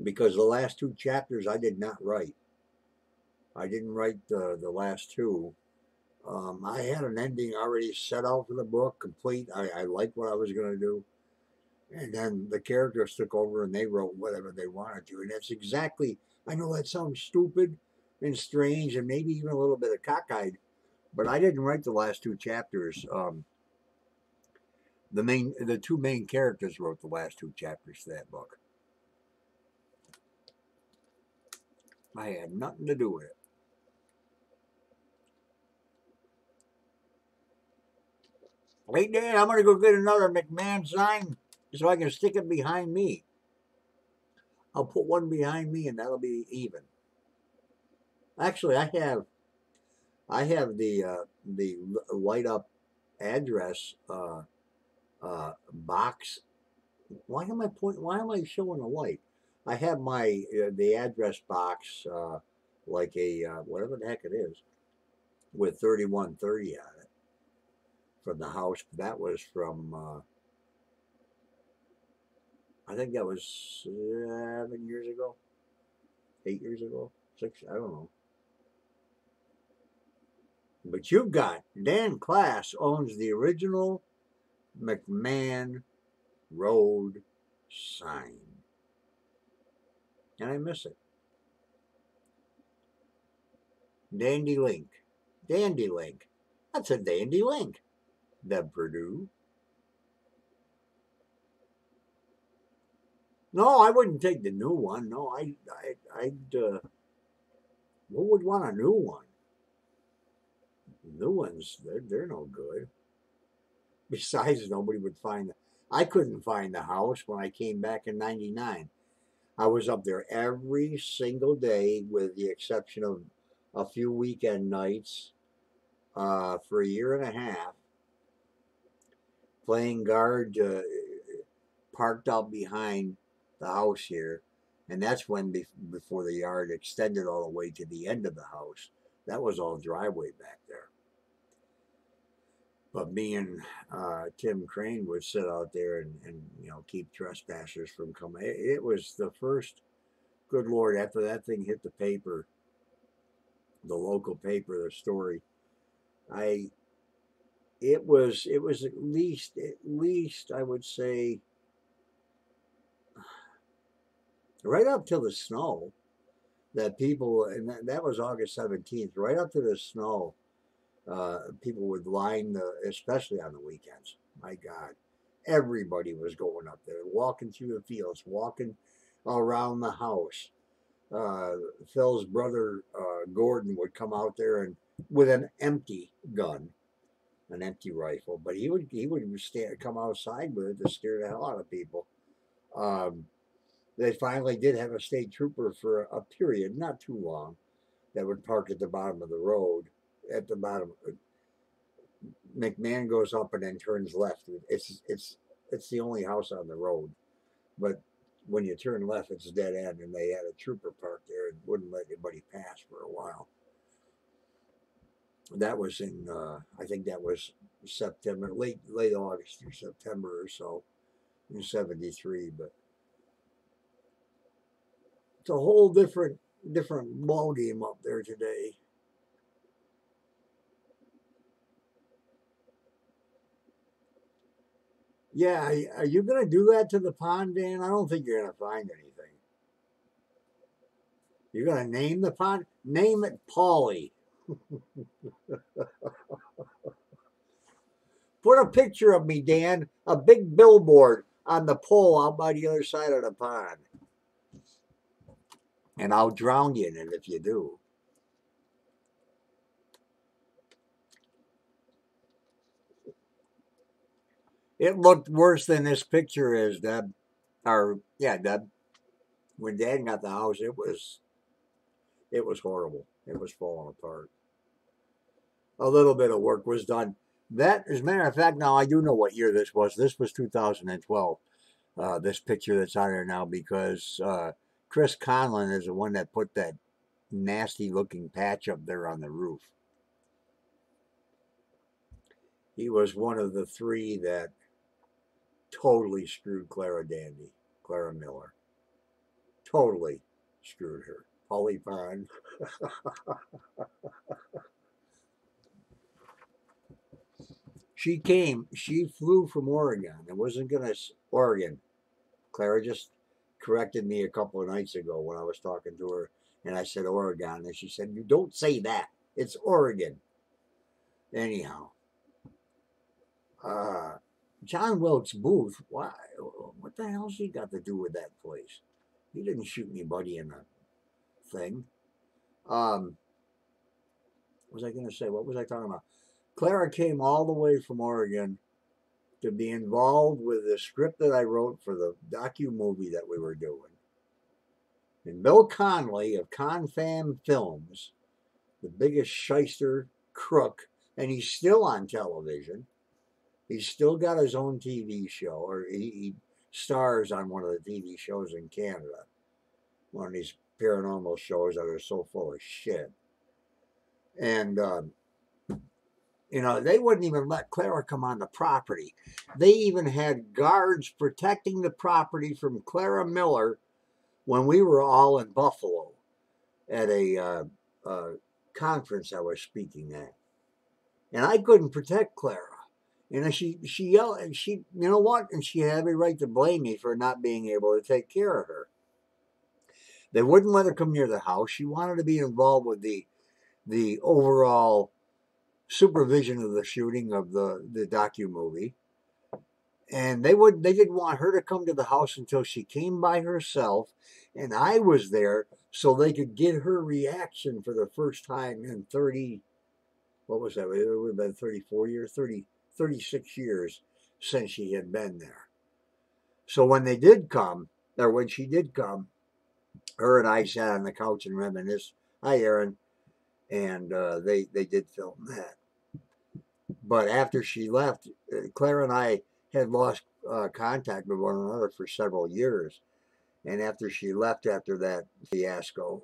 because the last two chapters I did not write. I didn't write the last two. I had an ending already set out for the book, complete. I liked what I was going to do. And then the characters took over and they wrote whatever they wanted to. And that's exactly, I know that sounds stupid and strange and maybe even a little bit of cockeyed, but I didn't write the last two chapters. The two main characters wrote the last two chapters to that book. I had nothing to do with it. Hey, Dan, I'm going to go get another McMahon sign so I can stick it behind me. I'll put one behind me and that'll be even. Actually, I have the light up address box. Why am I showing a light? I have my the address box like a whatever the heck it is with 3130 on it from the house. That was from I think that was 7 years ago, 8 years ago, six. I don't know. But you've got Dan Class owns the original McMahon Road sign. And I miss it. Dandy Link. Dandy Link. That's a dandy link. Deb Purdue. No, I wouldn't take the new one. No, I'd who would want a new one? New ones, they're no good. Besides, nobody would find. I couldn't find the house when I came back in '99. I was up there every single day, with the exception of a few weekend nights, for a year and a half, playing guard. parked out behind the house here, and that's when before the yard extended all the way to the end of the house. That was all driveway back there. But me and Tim Crane would sit out there and keep trespassers from coming. It was the first, good Lord, after that thing hit the paper, the local paper, the story. It was at least I would say right up till the snow that people, and that was August 17th, right up to the snow. People would line especially on the weekends. My God, everybody was going up there, walking through the fields, walking around the house. Phil's brother Gordon would come out there and with an empty gun, an empty rifle, but he would come outside with it to scare the hell out of people. They finally did have a state trooper for a period, not too long, that would park at the bottom of the road. At the bottom, McMahon goes up and then turns left. It's the only house on the road, but when you turn left, it's dead end, and they had a trooper parked there and wouldn't let anybody pass for a while. That was in I think that was September, late August through September or so in '73. But it's a whole different ball game up there today. Yeah, are you going to do that to the pond, Dan? I don't think you're going to find anything. You're going to name the pond? Name it Paulie. Put a picture of me, Dan, a big billboard on the pole out by the other side of the pond. And I'll drown you in it if you do. It looked worse than this picture is, Deb. Deb. When Dad got the house, it was horrible. It was falling apart. A little bit of work was done. That, as a matter of fact, now I do know what year this was. This was 2012. This picture that's on there now, because Chris Conlon is the one that put that nasty looking patch up there on the roof. He was one of the three that totally screwed Clara Miller. Totally screwed her. Polly Pond. She flew from Oregon. It wasn't Oregon. Clara just corrected me a couple of nights ago when I was talking to her, and I said Oregon, and she said, "You don't say that. It's Oregon." Anyhow, John Wilkes Booth, why? What the hell's he got to do with that place? He didn't shoot anybody in the thing. What was I going to say? What was I talking about? Clara came all the way from Oregon to be involved with the script that I wrote for the docu-movie that we were doing. And Bill Conley of Confam Films, the biggest shyster crook, and he's still on television. He's still got his own TV show, or he stars on one of the TV shows in Canada. One of these paranormal shows that are so full of shit. And, they wouldn't even let Clara come on the property. They even had guards protecting the property from Clara Miller when we were all in Buffalo at a conference I was speaking at. And I couldn't protect Clara. And she yelled, and she, you know what? And she had every right to blame me for not being able to take care of her. They wouldn't let her come near the house. She wanted to be involved with the overall supervision of the shooting of the docu-movie. And they didn't want her to come to the house until she came by herself, and I was there so they could get her reaction for the first time in 30, what was that? It would have been 34 years, 36 years since she had been there. So when they did come, or when she did come, her and I sat on the couch and reminisced. Hi, Aaron. And they did film that. But after she left, Clara and I had lost contact with one another for several years. And after she left after that fiasco,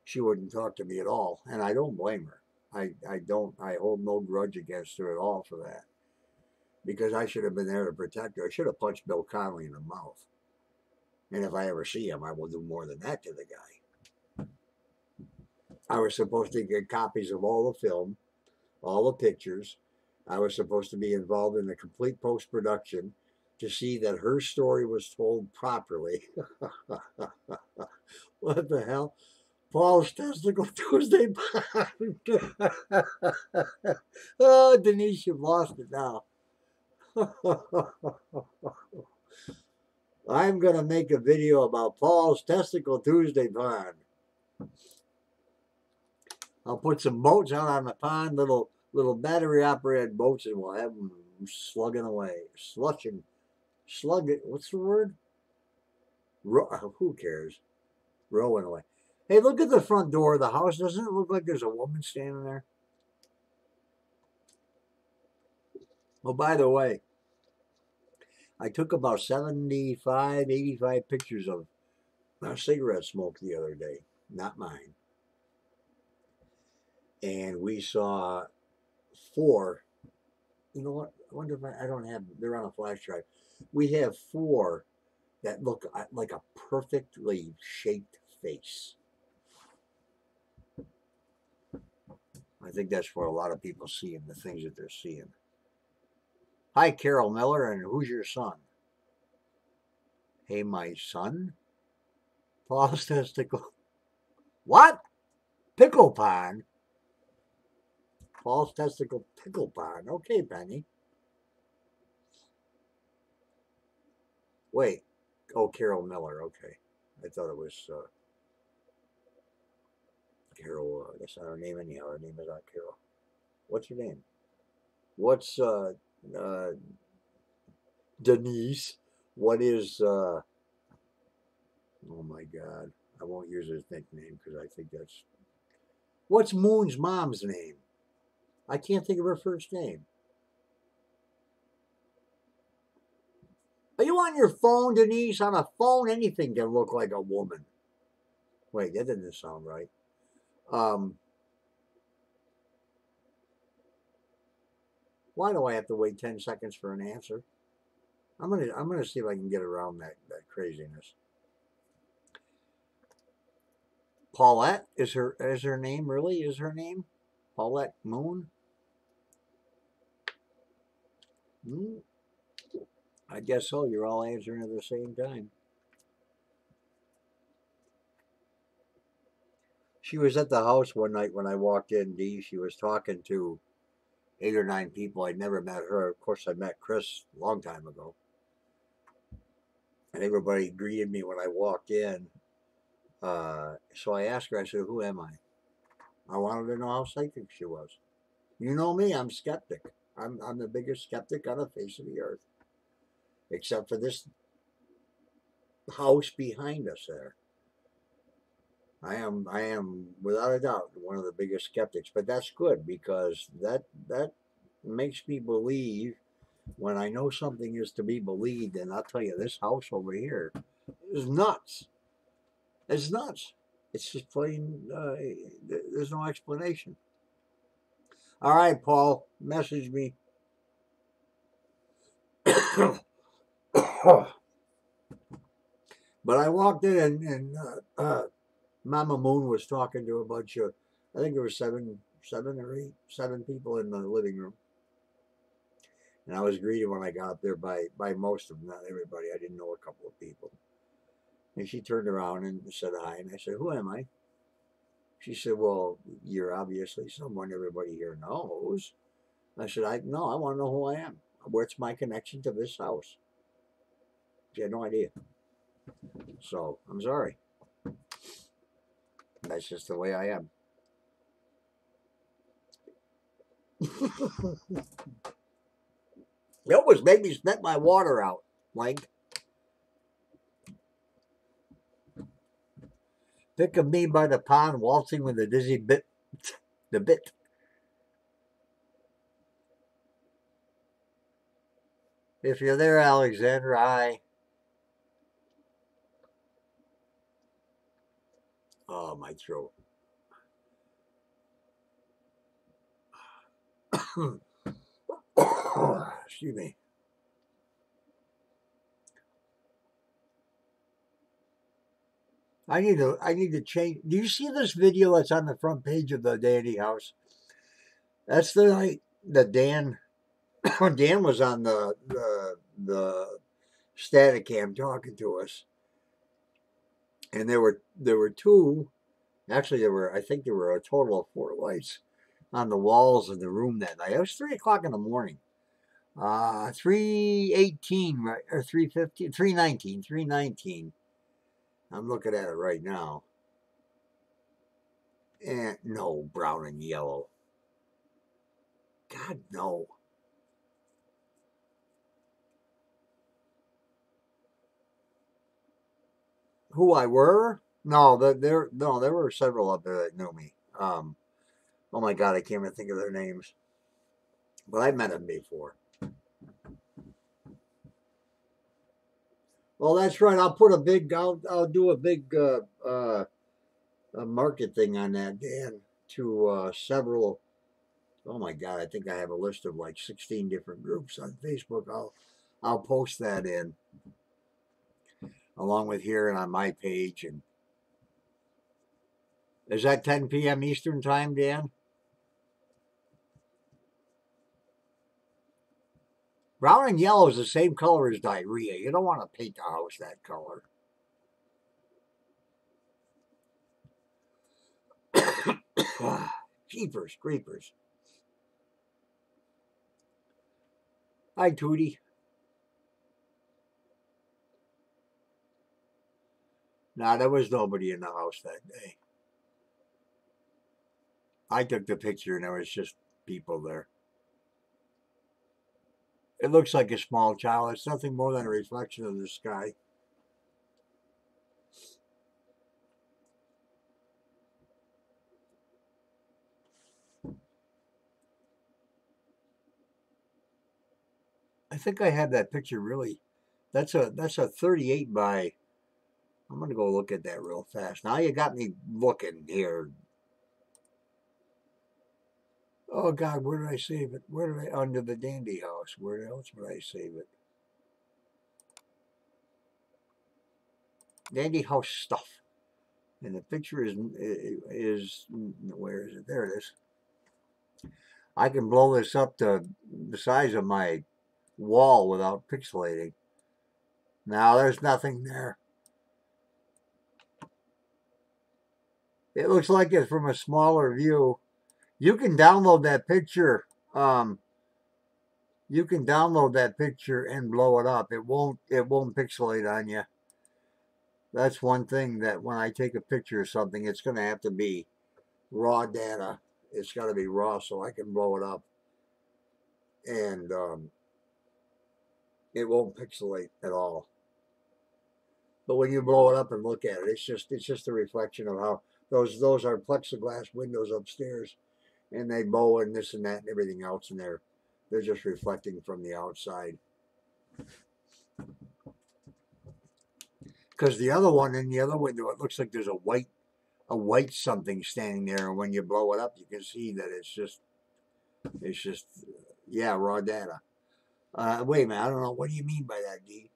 she wouldn't talk to me at all. And I don't blame her. I hold no grudge against her at all for that. Because I should have been there to protect her. I should have punched Bill Connolly in the mouth. And if I ever see him, I will do more than that to the guy. I was supposed to get copies of all the film, all the pictures. I was supposed to be involved in the complete post-production to see that her story was told properly. What the hell? Paul's testicle Tuesday. Oh, Denise, you've lost it now. I'm going to make a video about Paul's Testicle Tuesday pond. I'll put some boats out on the pond, little battery-operated boats, and we'll have them slugging away. Slugging. What's the word? Who cares? Rowing away. Hey, look at the front door of the house. Doesn't it look like there's a woman standing there? Oh, by the way, I took about 75, 85 pictures of cigarette smoke the other day. Not mine. And we saw 4. You know what? I wonder if I don't have, they're on a flash drive. We have 4 that look like a perfectly shaped face. I think that's what a lot of people see in the things that they're seeing. Hi, Carol Miller, and who's your son? Hey, my son? Paul's testicle. What? Pickle pond? Paul's testicle pickle pond. Okay, Penny. Wait. Oh, Carol Miller. Okay. I thought it was Carol. That's not her name anyhow. Her name is not Carol. What's her name? What's Denise? What is oh my God. I won't use her nickname because I think that's, what's Moon's mom's name? I can't think of her first name. Are you on your phone, Denise? On a phone, anything can look like a woman. Wait, that didn't sound right. Why do I have to wait 10 seconds for an answer? I'm gonna see if I can get around that craziness. Paulette is her name, really? Is her name Paulette Moon? I guess so. You're all answering at the same time. She was at the house one night when I walked in, Dee. She was talking to 8 or 9 people. I'd never met her. Of course, I met Chris a long time ago. And everybody greeted me when I walked in. So I asked her, I said, who am I? I wanted to know how psychic she was. You know me, I'm skeptic. I'm the biggest skeptic on the face of the earth. Except for this house behind us there. I am without a doubt one of the biggest skeptics, but that's good because that makes me believe when I know something is to be believed. And I'll tell you, this house over here is nuts. It's nuts. It's just plain, there's no explanation. All right, Paul, message me. But I walked in and Mama Moon was talking to a bunch of, I think there were seven people in the living room. And I was greeted when I got up there by most of them, not everybody. I didn't know a couple of people. And she turned around and said hi. And I said, who am I? She said, well, you're obviously someone everybody here knows. I said, no, I want to know who I am. Where's my connection to this house? She had no idea. So, I'm sorry. That's just the way I am. It almost made me spit my water out, Mike. Think of me by the pond waltzing with the dizzy bit. The bit. If you're there, Alexandra, hi. Oh, my throat. Excuse me. I need to change. Do you see this video that's on the front page of the Dandy House? That's the night that Dan Dan was on the static cam talking to us, and there were two. Actually, I think there were a total of four lights on the walls of the room that night. It was 3 o'clock in the morning. 3:18, right, or 3:15, 3:19, 3:19. I'm looking at it right now. And no, brown and yellow. God, no. Who I were? No, there were several up there that knew me. Oh my God, I can't even think of their names. But I met them before. Well, that's right. I'll do a big a market thing on that, Dan, to several. Oh my God, I think I have a list of like 16 different groups on Facebook. I'll post that in along with here and on my page. And is that 10 p.m. Eastern time, Dan? Brown and yellow is the same color as diarrhea. You don't want to paint the house that color. Jeepers creepers. Hi, Tootie. Nah, there was nobody in the house that day. I took the picture and there was just people there. It looks like a small child. It's nothing more than a reflection of the sky. I think I have that picture really. That's a 38 by. I'm gonna go look at that real fast. Now you got me looking here. Oh God, where did I save it? Where did I under the Dandy House? Where else would I save it? Dandy House stuff. And the picture is where is it? There it is. I can blow this up to the size of my wall without pixelating. Now there's nothing there. It looks like it's from a smaller view. You can download that picture. You can download that picture and blow it up. It won't pixelate on you. That's one thing that when I take a picture of something, it's going to have to be raw data. It's got to be raw so I can blow it up, and it won't pixelate at all. But when you blow it up and look at it, it's just a reflection of how those are plexiglass windows upstairs, and they bow and this and that and everything else, and they're just reflecting from the outside. Because the other one in the other window, it looks like there's a white something standing there, and when you blow it up, you can see that it's just yeah, raw data. Wait a minute, I don't know. What do you mean by that, D?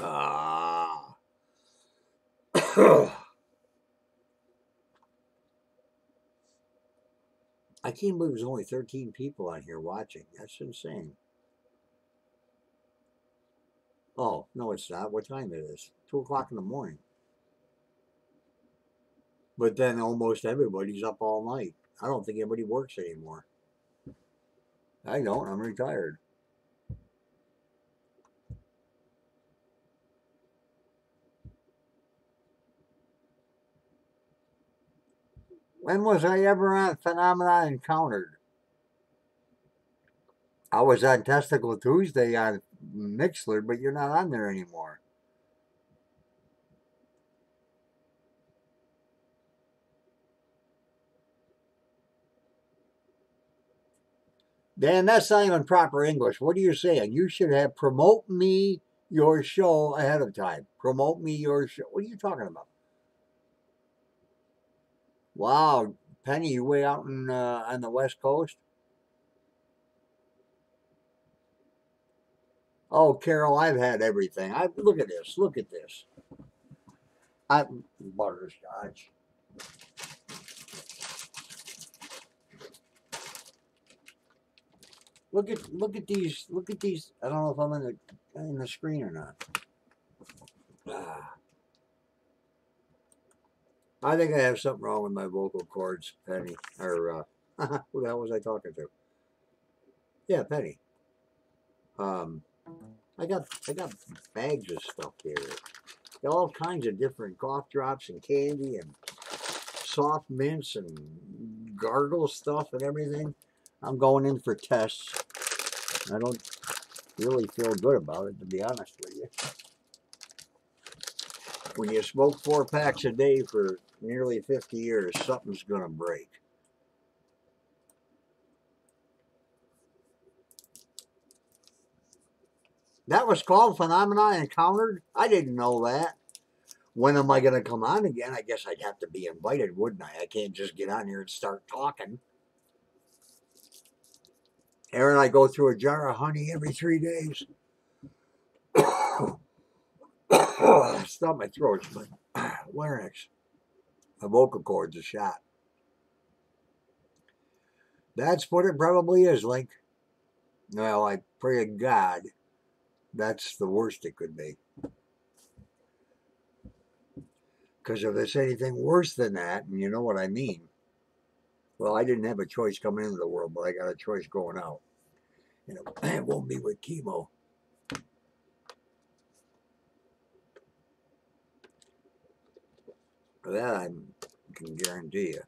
Ah. I can't believe there's only 13 people on here watching. That's insane. Oh, no, it's not. What time it is? 2 o'clock in the morning. But then almost everybody's up all night. I don't think anybody works anymore. I don't. I'm retired. When was I ever on Phenomena Encountered? I was on Testicle Tuesday on Mixler, but you're not on there anymore. Dan, that's not even proper English. What are you saying? You should have promote me your show ahead of time. Promote me your show. What are you talking about? Wow, Penny, you way out on the West Coast? Oh, Carol, I've had everything. I look at this. Look at this. I butterscotch. Look at these. Look at these. I don't know if I'm in the screen or not. Ah, I think I have something wrong with my vocal cords, Penny. Or who the hell was I talking to? Yeah, Penny. Um, I got bags of stuff here. Got all kinds of different cough drops and candy and soft mints and gargle stuff and everything. I'm going in for tests. I don't really feel good about it, to be honest with you. When you smoke 4 packs a day for nearly 50 years, something's going to break. That was called Phenomena I Encountered? I didn't know that. When am I going to come on again? I guess I'd have to be invited, wouldn't I? I can't just get on here and start talking. Aaron and I go through a jar of honey every 3 days. Stop my throat, but larynx. My vocal cords are shot. That's what it probably is, Link. Well, I pray to God that's the worst it could be. Because if there's anything worse than that, and you know what I mean, well, I didn't have a choice coming into the world, but I got a choice going out. And it won't be with chemo. That I can guarantee you.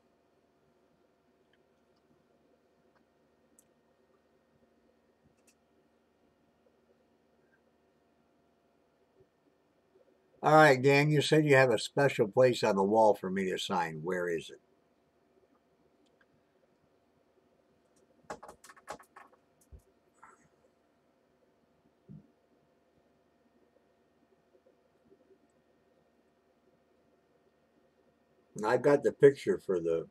All right, Dan, you said you have a special place on the wall for me to sign. Where is it? And I've got the picture for the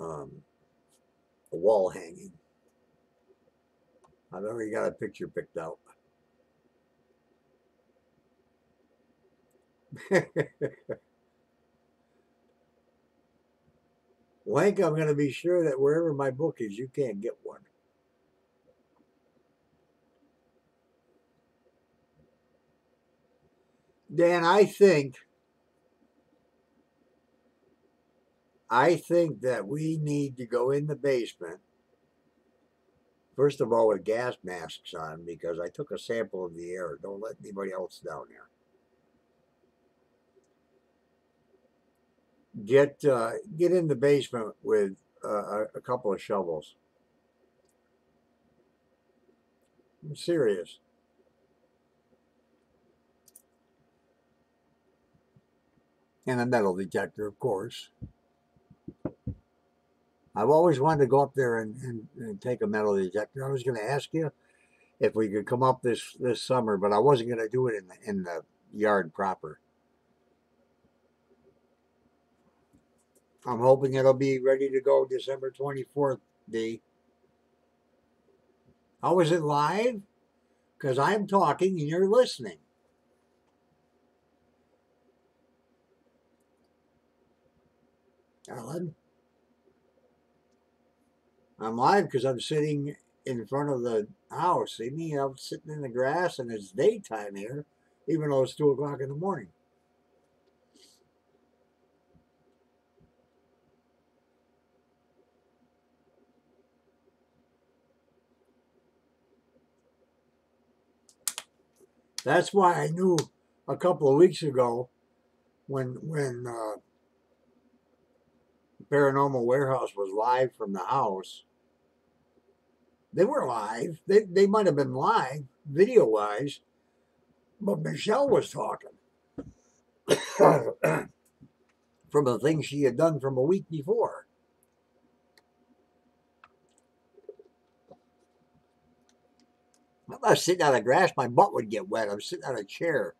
um, wall hanging. I've already got a picture picked out. Wank, I'm going to be sure that wherever my book is, you can't get one. Dan, I think that we need to go in the basement, first of all, with gas masks on, because I took a sample of the air. Don't let anybody else down there. Get in the basement with a couple of shovels. I'm serious. And a metal detector, of course. I've always wanted to go up there and take a metal detector. I was going to ask you if we could come up this summer, but I wasn't going to do it in the yard proper. I'm hoping it'll be ready to go December 24th, D. How is it live? Because I'm talking and you're listening. Ellen? I'm live because I'm sitting in front of the house. See me? I'm sitting in the grass and it's daytime here, even though it's 2 o'clock in the morning. That's why I knew a couple of weeks ago when Paranormal Warehouse was live from the house. They were live. They might have been live video wise, but Michelle was talking from the things she had done from a week before. I'm not sitting on the grass. My butt would get wet. I'm sitting on a chair.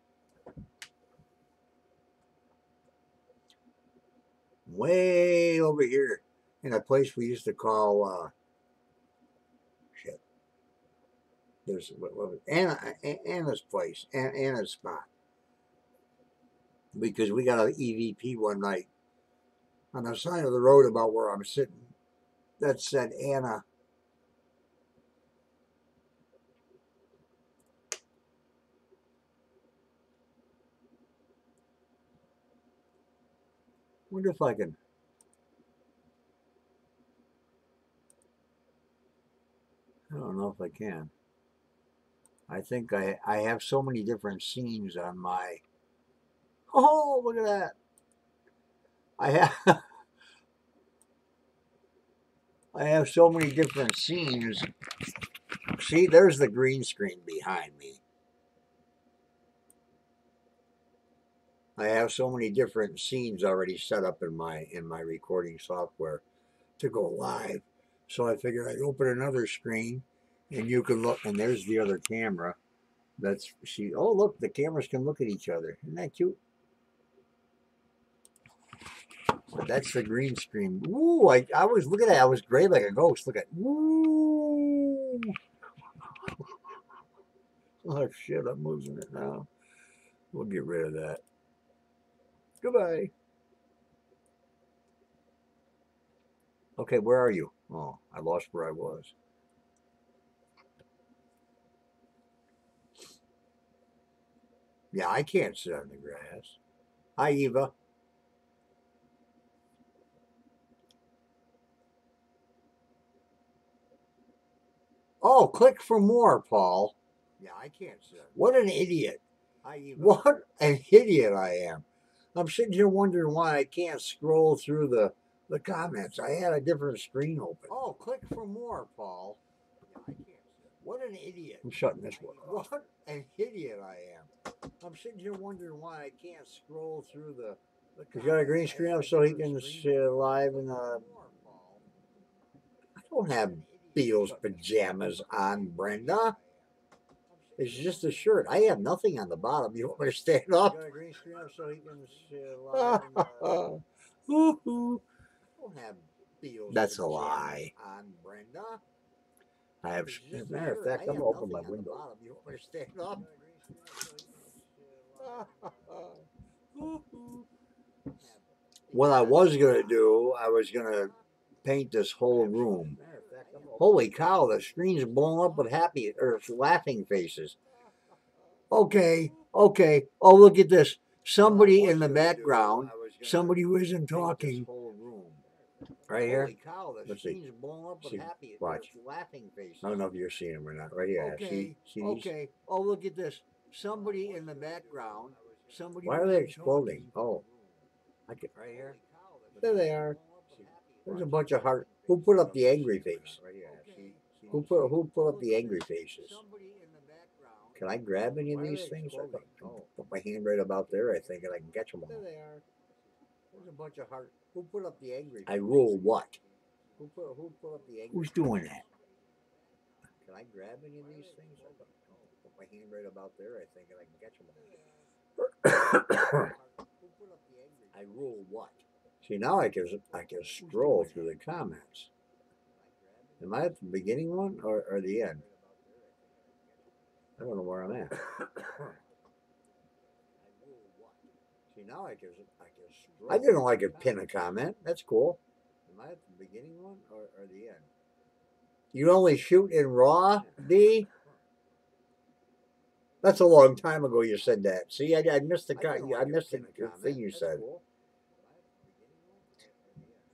Way over here in a place we used to call, shit. There's what was it? Anna's place, Anna's spot. Because we got an EVP one night on the side of the road about where I'm sitting that said Anna. Wonder if I can. I don't know if I can. I think I have so many different scenes on my. Oh, look at that! I have I have so many different scenes. See, there's the green screen behind me. I have so many different scenes already set up in my recording software to go live. So I figured I'd open another screen, and you can look. And there's the other camera. That's see. Oh, look, the cameras can look at each other. Isn't that cute? But that's the green screen. Ooh, I was looking at it. I was gray like a ghost. Look at. Ooh. Oh shit! I'm losing it now. We'll get rid of that. Goodbye. Okay, where are you? Oh, I lost where I was. Yeah, I can't sit on the grass. Hi, Eva. Oh, click for more, Paul. Yeah, I can't sit. What an idiot. Hi, Eva. What an idiot I am. I'm sitting here wondering why I can't scroll through the comments. I had a different screen open. Oh, click for more, Paul. Yeah, I can't. What an idiot. I'm shutting this one off. What an idiot I am. I'm sitting here wondering why I can't scroll through the He's got a green screen up so he can see live in the. I don't have Beals pajamas on, Brenda. It's just a shirt. I have nothing on the bottom. You want me to stand up? Got a green screen up so he can see live in the. That's a lie. On Brenda. I have. As a matter of fact, I'm gonna open my window. You want me to stand up? What I was gonna do, I was gonna paint this whole room. Holy cow! The screen's blown up with happy or laughing faces. Okay, okay. Oh, look at this. Somebody in the background. Somebody who isn't talking. Right here. Let's see. Watch. I don't know if you're seeing him or not. Right here. Okay. See okay. Oh, look at this. Somebody in the background. Somebody. Why are they exploding? Oh. I can, right here. There they are. There's a bunch of heart. Who put up the angry face? Right here. Who put up the angry faces? Can I grab any of these things? I put my hand right about there, I think, and I can catch them all. There they are. There's a bunch of heart. Who put up the angry? I rule what? Who put up the angry? Who's doing that? Can I grab any of these things? I put my hand right about there, I think, and I can catch them all. I rule what? See, now I can scroll through the comments. Am I at the beginning one or the end? I don't know where I'm at. See, now I can scroll. I didn't like it pin a comment. That's cool. Am I at the beginning one or the end? You only shoot in RAW, D? That's a long time ago you said that. See, I missed the thing you said.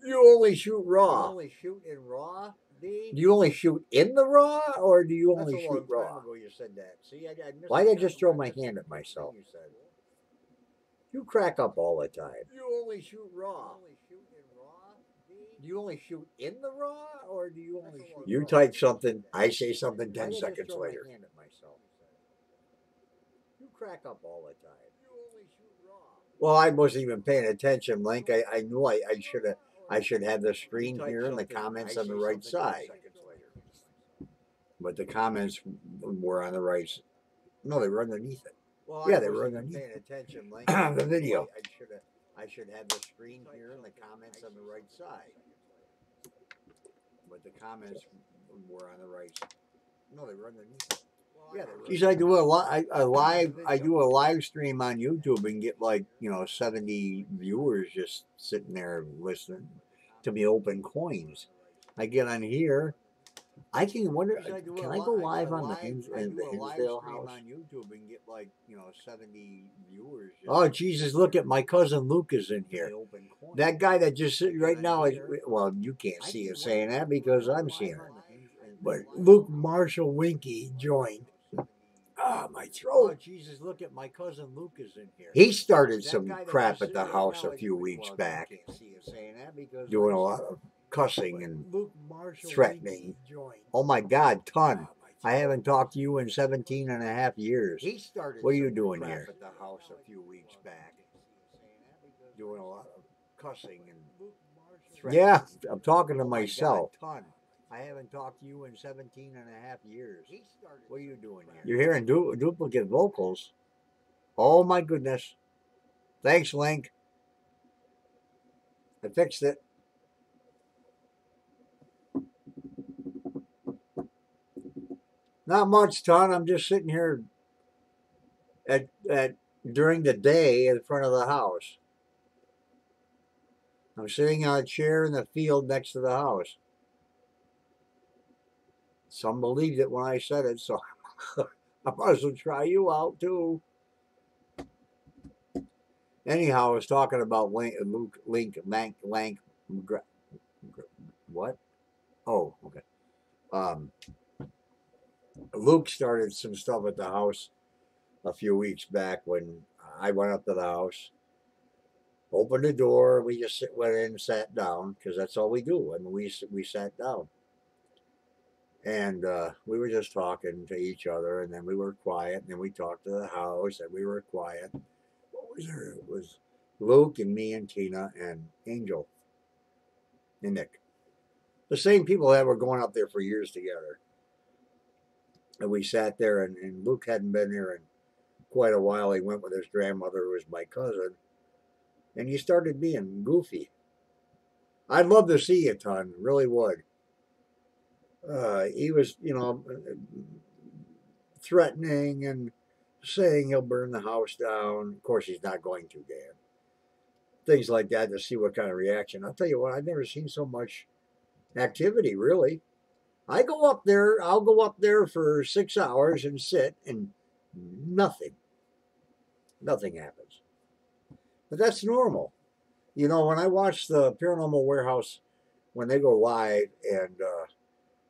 You only shoot RAW. You only shoot in RAW, D? Do you only shoot in the RAW, or do you only shoot RAW? That's a long time ago you said that. See, I missed. Why did I just throw my hand at myself? You crack up all the time. You only shoot RAW. Do you only shoot in the RAW, or do you only shoot? You type something, I say something 10 seconds later. You crack up all the time. Well, I wasn't even paying attention, Link. I knew I should have the screen here and the comments on the right side. but the comments were on the right. No, they were underneath it. Well, Yeah, I they were wasn't underneath paying it. attention, Link. The video. I should have the screen here and the comments on the right side. But the comments were on the right. No, they were underneath it. Yeah, Geez, I do I do a live stream on YouTube and get like 70 viewers just sitting there listening to me open coins. I get on here. I can wonder. Can I go live on the Hinsdale house on YouTube and get like 70 viewers. Oh Jesus! Look at my cousin Luke is in here. That guy that just right now is well. You can't see us saying that because I'm seeing it. But Luke Marshall Winky joined. Ah, my throat. Oh Jesus! Look at my cousin Luke is in here. He started some crap at the house a few weeks back, doing a lot of cussing and threatening. Oh my God, ton. I haven't talked to you in 17 and a half years. He started. What are you doing here? At the house a few weeks back, doing a lot of cussing and threatening. Yeah, I'm talking to myself. Ton. I haven't talked to you in 17 and a half years. What are you doing here? You're hearing duplicate vocals. Oh my goodness. Thanks, Link. I fixed it. Not much, Ton. I'm just sitting here at during the day in front of the house. I'm sitting on a chair in the field next to the house. Some believed it when I said it, so I might as well try you out too. Anyhow, I was talking about Link, what? Oh, okay. Luke started some stuff at the house a few weeks back when I went up to the house, opened the door, we just went in and sat down because that's all we do. I mean, we sat down. And we were just talking to each other, and then we were quiet, and then we talked to the house, and we were quiet. What was there? It was Luke and me and Tina and Angel and Nick. The same people that were going up there for years together. And we sat there, and Luke hadn't been there in quite a while. He went with his grandmother, who was my cousin, and he started being goofy. I'd love to see you, Ton, really would. He was, threatening and saying he'll burn the house down. Of course, he's not going to, Dan. Things like that to see what kind of reaction. I'll tell you what, I've never seen so much activity, really. I'll go up there for 6 hours and sit, and nothing happens. But that's normal. When I watch the Paranormal Warehouse, when they go live, and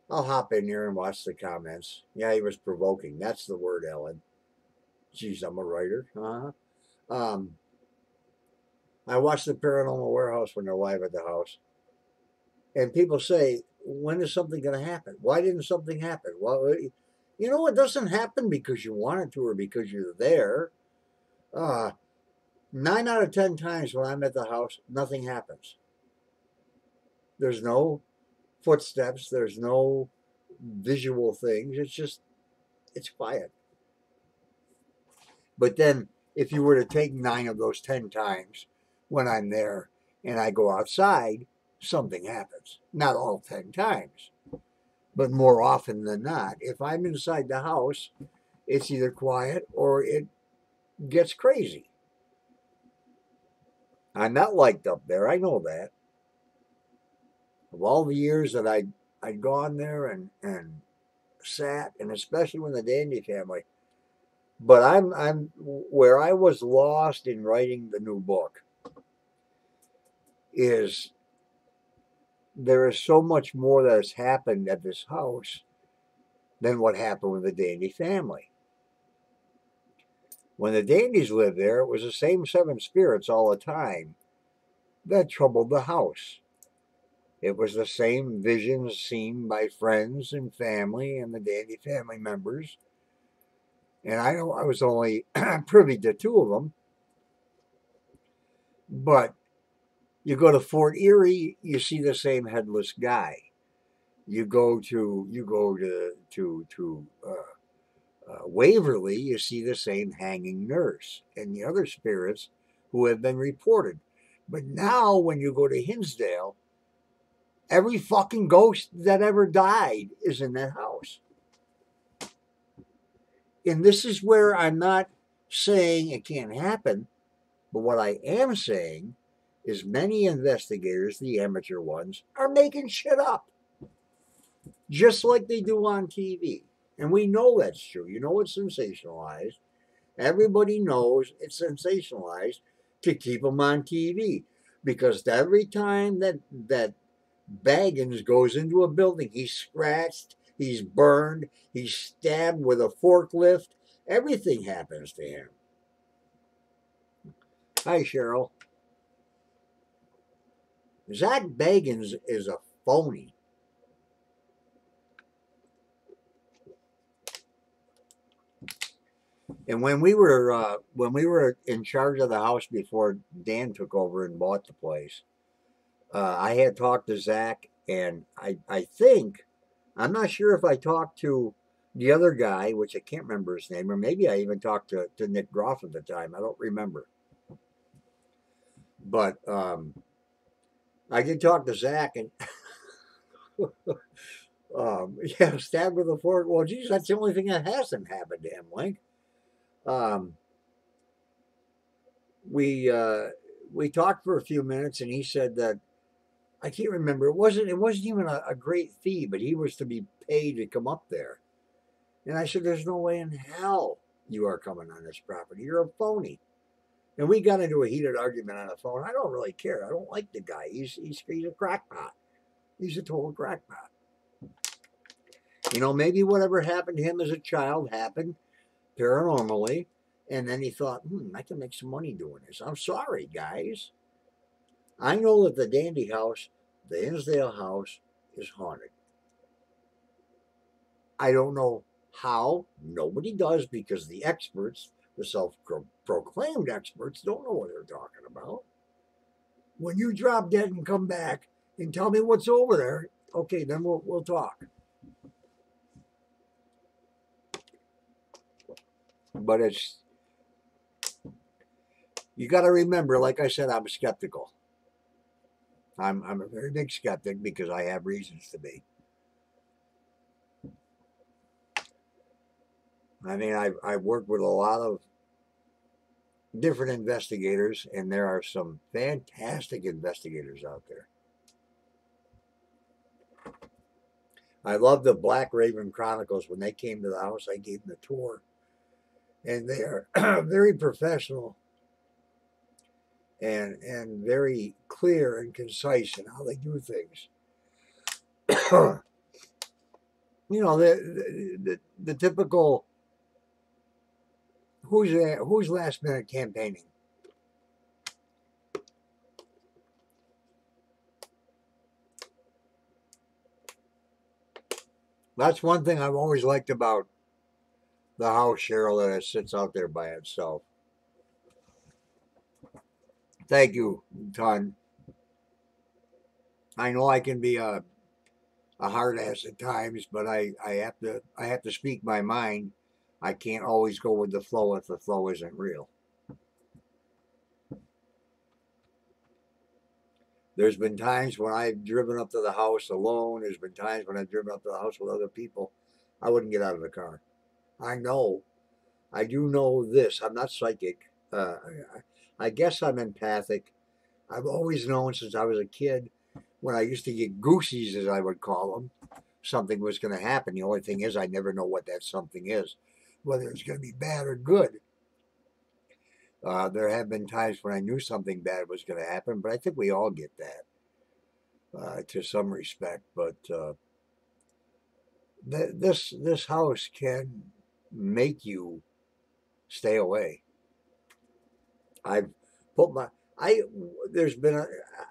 I'll hop in there and watch the comments. Yeah, he was provoking. That's the word, Ellen. Geez, I'm a writer. I watch the Paranormal Warehouse when they're live at the house. And people say, when is something going to happen? Why didn't something happen? Well, it doesn't happen because you want it to or because you're there. 9 out of 10 times when I'm at the house, nothing happens. There's no footsteps. There's no visual things. It's quiet. But then if you were to take 9 of those 10 times when I'm there and I go outside, something happens. Not all 10 times, but more often than not. If I'm inside the house, it's either quiet or it gets crazy. I'm not liked up there. I know that. Of all the years that I'd gone there and sat, and especially when the Dandy family. But I'm where I was lost in writing the new book is there is so much more that has happened at this house than what happened with the Dandy family. When the Dandies lived there, it was the same 7 spirits all the time that troubled the house. It was the same visions seen by friends and family and the Dandy family members. And I know I was only privy to 2 of them. But you go to Fort Erie, you see the same headless guy. You go to Waverly, you see the same hanging nurse and the other spirits who have been reported. But now, when you go to Hinsdale, every fucking ghost that ever died is in that house. And this is where I'm not saying it can't happen, but what I am saying is many investigators, the amateur ones, are making shit up, just like they do on TV. And we know that's true. You know it's sensationalized. Everybody knows it's sensationalized to keep them on TV, because every time that Baggins goes into a building, he's scratched, he's burned, he's stabbed with a forklift. Everything happens to him. Hi, Cheryl. Zach Baggins is a phony. And when we were in charge of the house before Dan took over and bought the place, I had talked to Zach, and I think, I'm not sure if I talked to the other guy, which I can't remember his name, or maybe I even talked to Nick Groff at the time. I don't remember. But I did talk to Zach, and yeah, stabbed with a fork. Well, geez, that's the only thing that hasn't happened to him, Link. Um, we uh, we talked for a few minutes, and he said that, I can't remember. It wasn't even a great fee, but he was to be paid to come up there. And I said, "There's no way in hell you are coming on this property. You're a phony." And we got into a heated argument on the phone. I don't really care. I don't like the guy. He's a crackpot. He's a total crackpot. You know, maybe whatever happened to him as a child happened paranormally, and then he thought, I can make some money doing this. I'm sorry, guys. I know that the Dandy House, the Hinsdale house, is haunted. I don't know how. Nobody does, because the experts, the self-proclaimed experts, don't know what they're talking about. When you drop dead and come back and tell me what's over there, okay, then we'll talk. But you got to remember, like I said, I'm skeptical. I'm a very big skeptic because I have reasons to be. I mean, I've worked with a lot of different investigators, and there are some fantastic investigators out there. I love the Black Raven Chronicles. When they came to the house, I gave them a tour, and they are very professional and very clear and concise in how they do things. You know, the typical who's last minute campaigning. That's one thing I've always liked about the house, Cheryl, that it sits out there by itself. Thank you, Ton. I know I can be a hard ass at times, but I have to speak my mind. I can't always go with the flow if the flow isn't real. There's been times when I've driven up to the house alone. There's been times when I've driven up to the house with other people. I wouldn't get out of the car. I know. I do know this. I'm not psychic. I guess I'm empathic. I've always known since I was a kid, when I used to get goosies, as I would call them, something was going to happen. The only thing is, I never know what that something is, whether it's going to be bad or good. There have been times when I knew something bad was going to happen, but I think we all get that to some respect. But this house can make you stay away. I've put my I there's been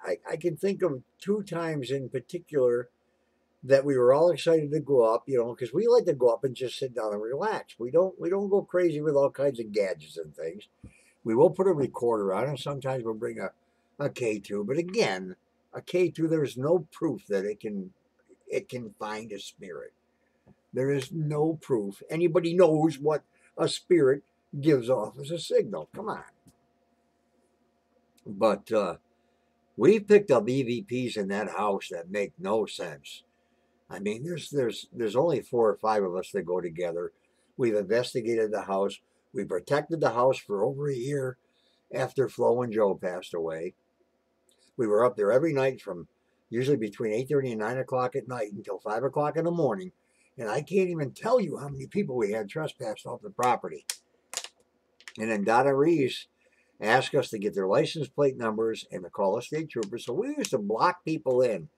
I can think of two times in particular that we were all excited to go up, you know, because we like to go up and just sit down and relax. We don't go crazy with all kinds of gadgets and things. We will put a recorder on, and sometimes we'll bring a K2. But again, a K2, there's no proof that it can it can find a spirit. There is no proof anybody knows what a spirit gives off as a signal. Come on. But we picked up EVPs in that house that make no sense. I mean, there's only 4 or 5 of us that go together. We've investigated the house. We protected the house for over a year after Flo and Joe passed away. We were up there every night from usually between 8:30 and 9 o'clock at night until 5 o'clock in the morning. And I can't even tell you how many people we had trespassed off the property. And then Donna Reese asked us to get their license plate numbers and to call a state trooper. So we used to block people in.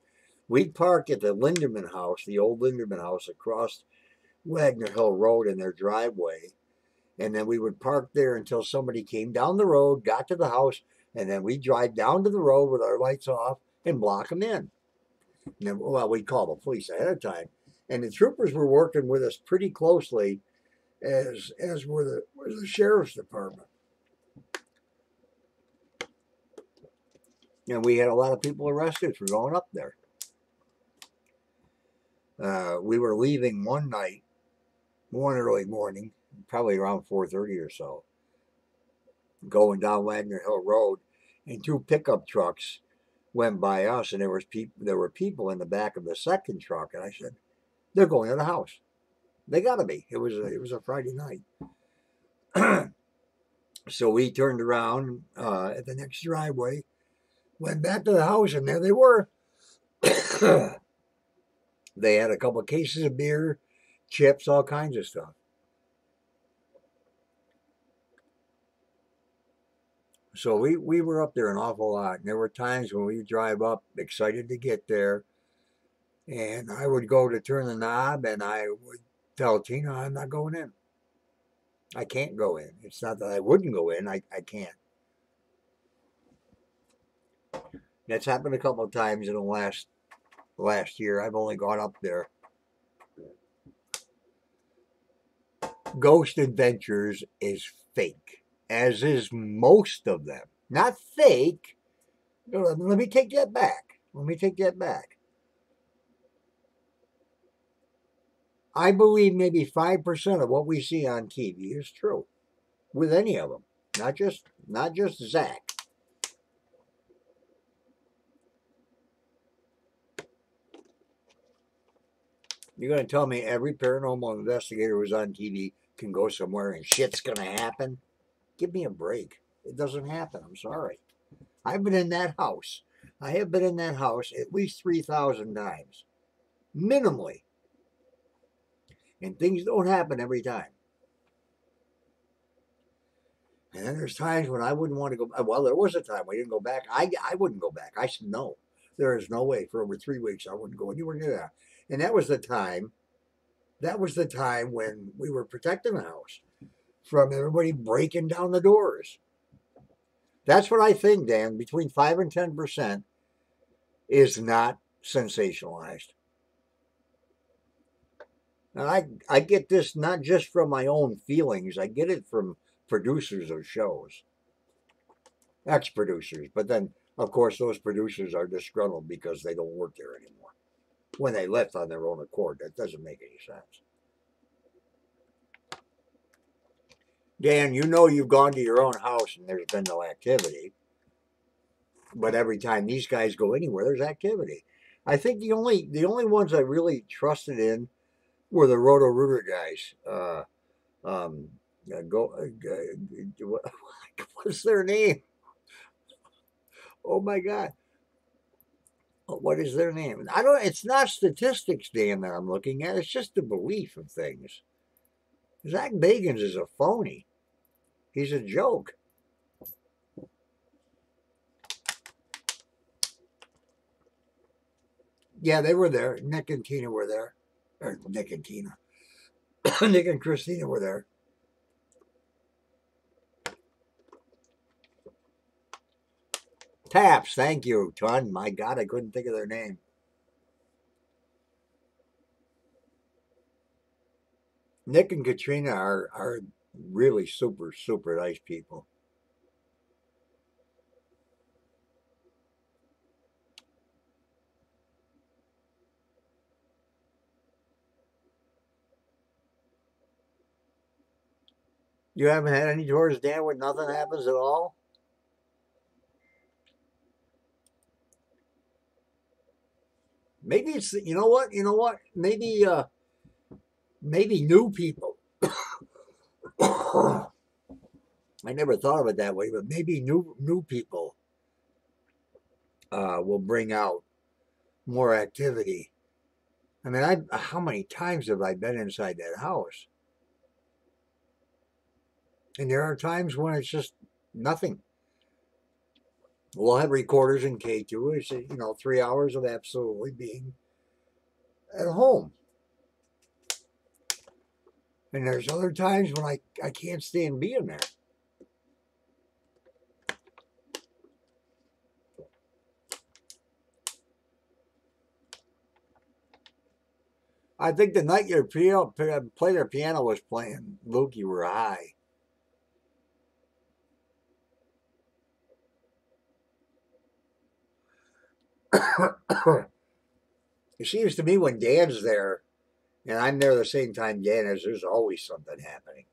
We'd park at the Linderman house, the old Linderman house across Wagner Hill Road in their driveway. And then we would park there until somebody came down the road, got to the house, and then we'd drive down to the road with our lights off and block them in. And then, well, we'd call the police ahead of time. And the troopers were working with us pretty closely, as were the sheriff's department. And we had a lot of people arrested for going up there. We were leaving one night, one early morning, probably around 4:30 or so, going down Wagner Hill Road, and 2 pickup trucks went by us, and there were people in the back of the second truck, and I said, "They're going to the house. They got to be." It was a Friday night. So we turned around at the next driveway, went back to the house, and there they were. They had a couple of cases of beer, chips, all kinds of stuff. So we were up there an awful lot. And there were times when we would drive up excited to get there. And I would go to turn the knob and I would tell Tina, I'm not going in. I can't go in. It's not that I wouldn't go in. I can't. That's happened a couple of times in the last year. I've only gone up there. Ghost Adventures is fake, as is most of them. Not fake. Let me take that back. I believe maybe 5% of what we see on TV is true, with any of them. Not just Zach. You're going to tell me every paranormal investigator who's on TV can go somewhere and shit's going to happen? Give me a break. It doesn't happen. I'm sorry. I've been in that house. I have been in that house at least 3,000 times. Minimally. And things don't happen every time. And then there's times when I wouldn't want to go. Well, there was a time we didn't go back. I wouldn't go back. I said, no, there is no way. For over 3 weeks, I wouldn't go anywhere near that. And that was the time when we were protecting the house from everybody breaking down the doors. That's what I think, Dan. Between 5 and 10% is not sensationalized. And I get this not just from my own feelings. I get it from producers of shows, ex-producers. But then, of course, those producers are disgruntled because they don't work there anymore. When they left on their own accord, that doesn't make any sense. Dan, you know you've gone to your own house and there's been no activity. But every time these guys go anywhere, there's activity. I think the only ones I really trusted in were the Roto-Rooter guys. What's their name? Oh my God. What is their name? It's not statistics, Dan, that I'm looking at. It's just the belief of things. Zach Bagans is a phony. He's a joke. Yeah, they were there. Nick and Tina were there. Or Nick and Tina. Nick and Christina were there. Taps, thank you, Ton. My God, I couldn't think of their name. Nick and Katrina are really super, super nice people. You haven't had any tours, Dan, where nothing happens at all? Maybe it's, you know what? Maybe new people. I never thought of it that way, but maybe new people will bring out more activity. I mean, how many times have I been inside that house? And there are times when it's just nothing. We'll have recorders in K2. It's 3 hours of absolutely being at home. And there's other times when I can't stand being there. I think the night your player piano was playing, Luke, you were high. It seems to me when Dan's there, and I'm there the same time Dan is, there's always something happening.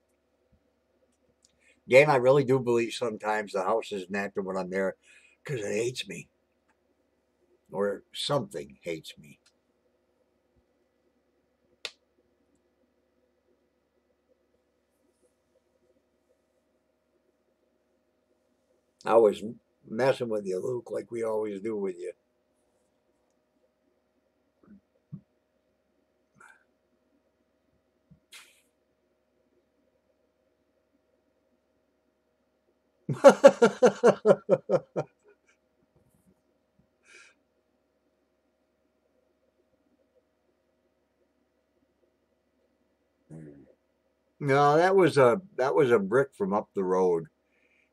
Dan, I really do believe sometimes the house isn't active when I'm there because it hates me. Or something hates me. I was messing with you, Luke, like we always do with you. No, that was a brick from up the road.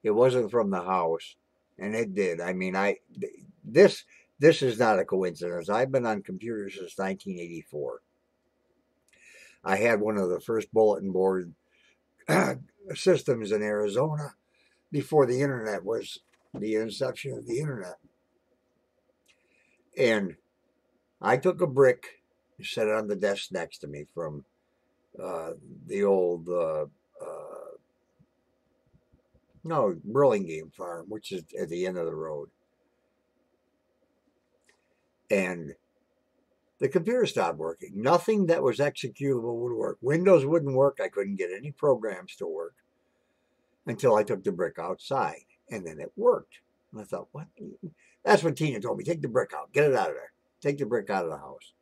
It wasn't from the house, and it did. I mean, this this is not a coincidence. I've been on computers since 1984. I had one of the first bulletin board systems in Arizona before the internet was the inception of the internet. And I took a brick and set it on the desk next to me from the old no Burlingame farm, which is at the end of the road. And the computer stopped working. Nothing that was executable would work. Windows wouldn't work. I couldn't get any programs to work until I took the brick outside. And then it worked. And I thought, what? That's what Tina told me. Take the brick out. Get it out of there. Take the brick out of the house.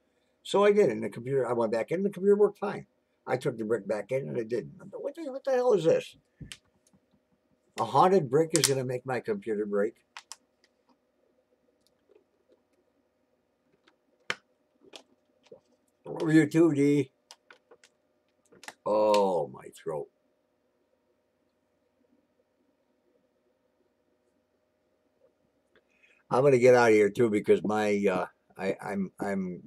So I did. And the computer, I went back in. The computer worked fine. I took the brick back in and it didn't. I thought, what the hell is this? A haunted brick is going to make my computer break. Over you too, D. Oh, my throat. I'm going to get out of here too because I'm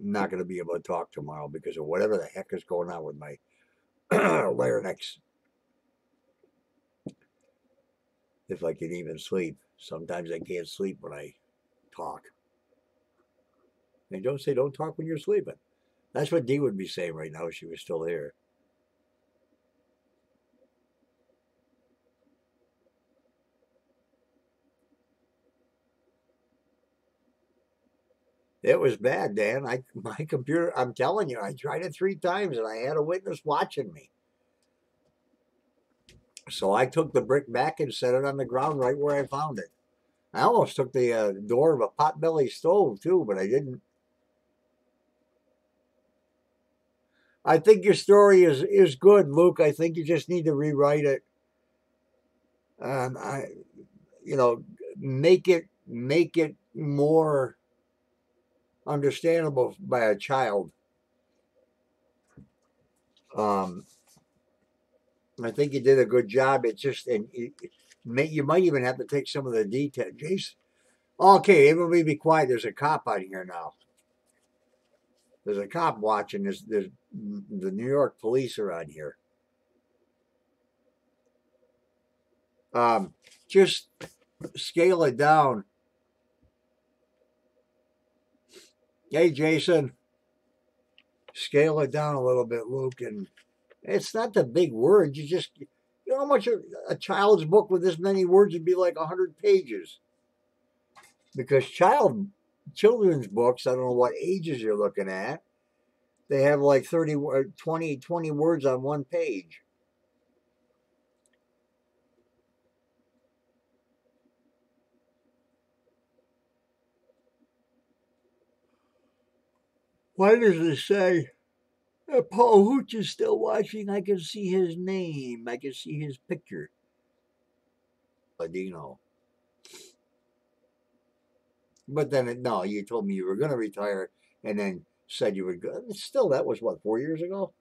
not going to be able to talk tomorrow because of whatever the heck is going on with my larynx. If I can even sleep, sometimes I can't sleep when I talk. They don't say don't talk when you're sleeping. That's what Dee would be saying right now if she was still here. It was bad, Dan. My computer, I'm telling you, I tried it 3 times and I had a witness watching me. So I took the brick back and set it on the ground right where I found it. I almost took the door of a potbelly stove too, but I didn't. I think your story is good, Luke. I think you just need to rewrite it. I, you know, make it more understandable by a child. Um, I think you did a good job. It's just, and you might even have to take some of the detail. Jason, okay, everybody be quiet. There's a cop out here now. There's a cop watching. There's the New York police are on here. Just scale it down. Hey, Jason, scale it down a little bit, Luke. And it's not the big words. You how much a child's book with this many words would be like 100 pages. Because children's books, I don't know what ages you're looking at, they have like 30, 20 words on one page. Why does it say, Paul Hooch is still watching? I can see his name. I can see his picture. Ladino. But then, no, you told me you were going to retire and then said you would go. Still, that was what, 4 years ago?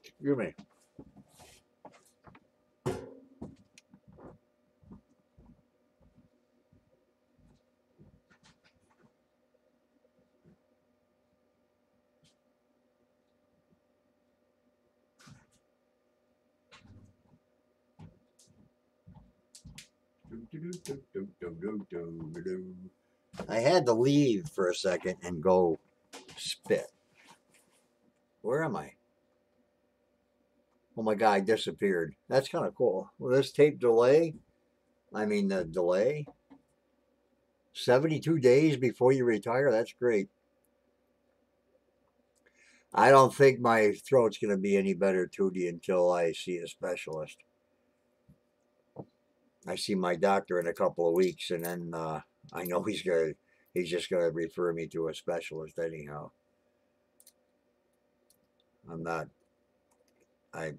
Excuse me. I had to leave for a second and go spit. Where am I? Oh my God, I disappeared. That's kind of cool. Will this tape delay? I mean, the delay? 72 days before you retire? That's great. I don't think my throat's going to be any better, Tootie, until I see a specialist. I see my doctor in a couple of weeks, and then I know he's just gonna refer me to a specialist anyhow. I'm not. I,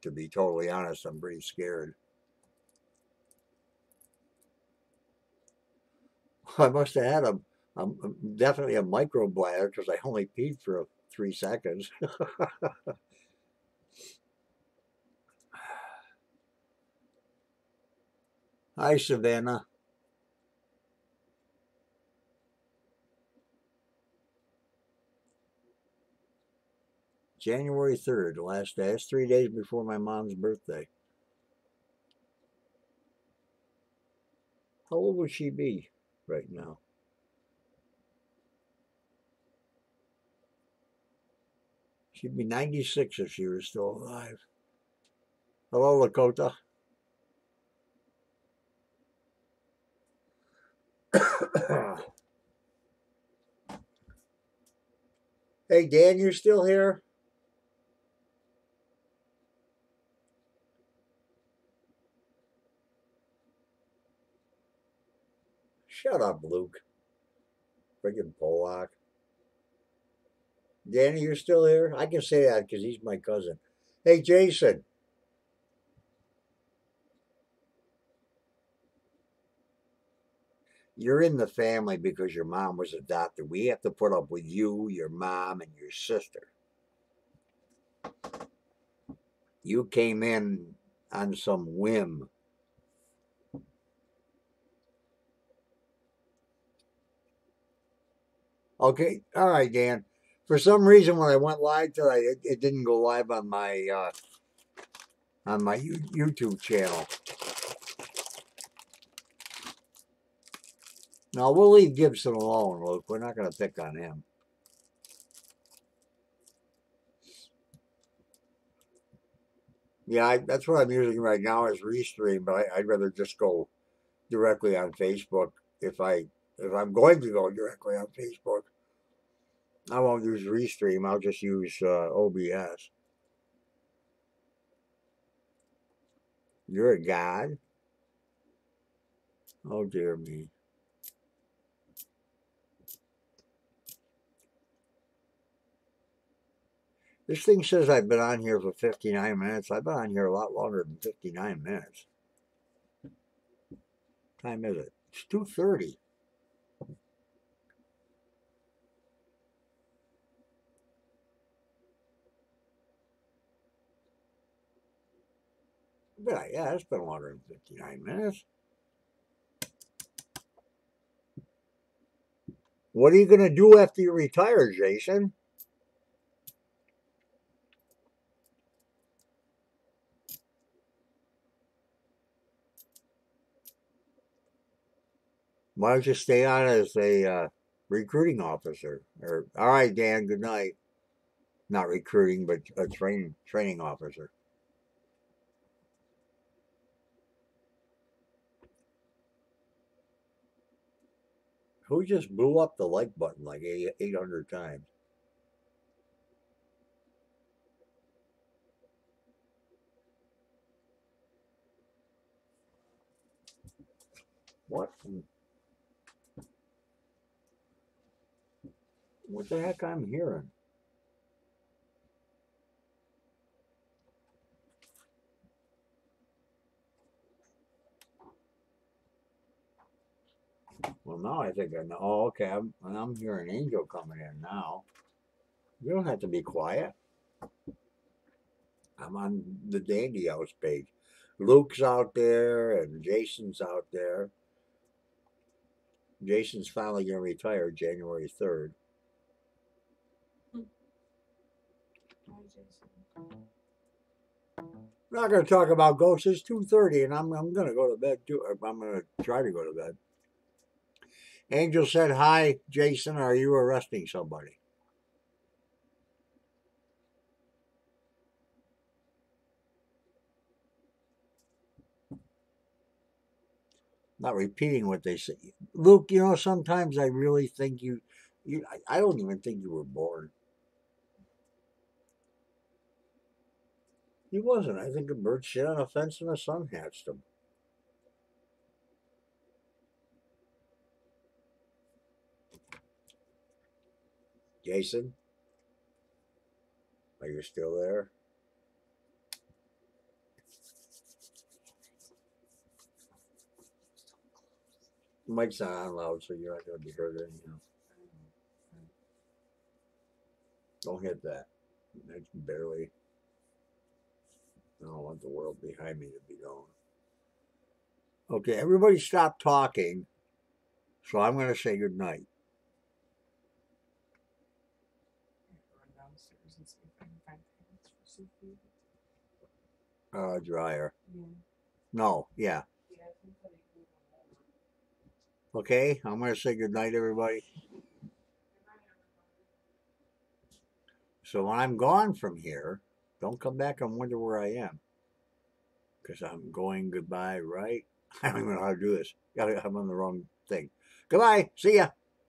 to be totally honest, I'm pretty scared. I must have had definitely a microbladder because I only peed for 3 seconds. Hi, Savannah. January 3rd, last day. It's 3 days before my mom's birthday. How old would she be right now? She'd be 96 if she was still alive. Hello, Lakota. Hey, Dan, you still here? Shut up, Luke. Friggin' Pollock. Danny, you're still here? I can say that because he's my cousin. Hey, Jason. You're in the family because your mom was adopted. We have to put up with you, your mom, and your sister. You came in on some whim. Okay, all right, Dan. For some reason, when I went live today, it didn't go live on my YouTube channel. No, we'll leave Gibson alone, Luke. We're not going to pick on him. Yeah, that's what I'm using right now is Restream, but I'd rather just go directly on Facebook if I'm going to go directly on Facebook. I won't use Restream. I'll just use OBS. You're a god? Oh, dear me. This thing says I've been on here for 59 minutes. I've been on here a lot longer than 59 minutes. What time is it? It's 2:30. Yeah, it's been longer than 59 minutes. What are you going to do after you retire, Jason? Why don't you stay on as a recruiting officer? Or all right, Dan. Good night. Not recruiting, but a training officer. Who just blew up the like button like 800 times? What? What the heck I'm hearing? Well, now I think I know. Oh, okay. I'm hearing Angel coming in now. You don't have to be quiet. I'm on the Dandy House page. Luke's out there and Jason's out there. Jason's finally going to retire January 3rd. We're not going to talk about ghosts. It's 2:30 and I'm going to go to bed too. I'm going to try to go to bed. Angel said, "Hi, Jason. Are you arresting somebody?" Not repeating what they say. Luke, you know, sometimes I really think I don't even think you were born. He wasn't. I think a bird shit on a fence and the sun hatched him. Jason, are you still there? Mike's not on loud, so you're not going to be heard anyhow. Don't hit that. That's barely. I don't want the world behind me to be known. Okay, everybody stop talking. So I'm going to say good night. Dryer. No, yeah. Okay, I'm going to say good night, everybody. So when I'm gone from here, don't come back and wonder where I am. Because I'm going goodbye, right? I don't even know how to do this. I'm on the wrong thing. Goodbye. See ya.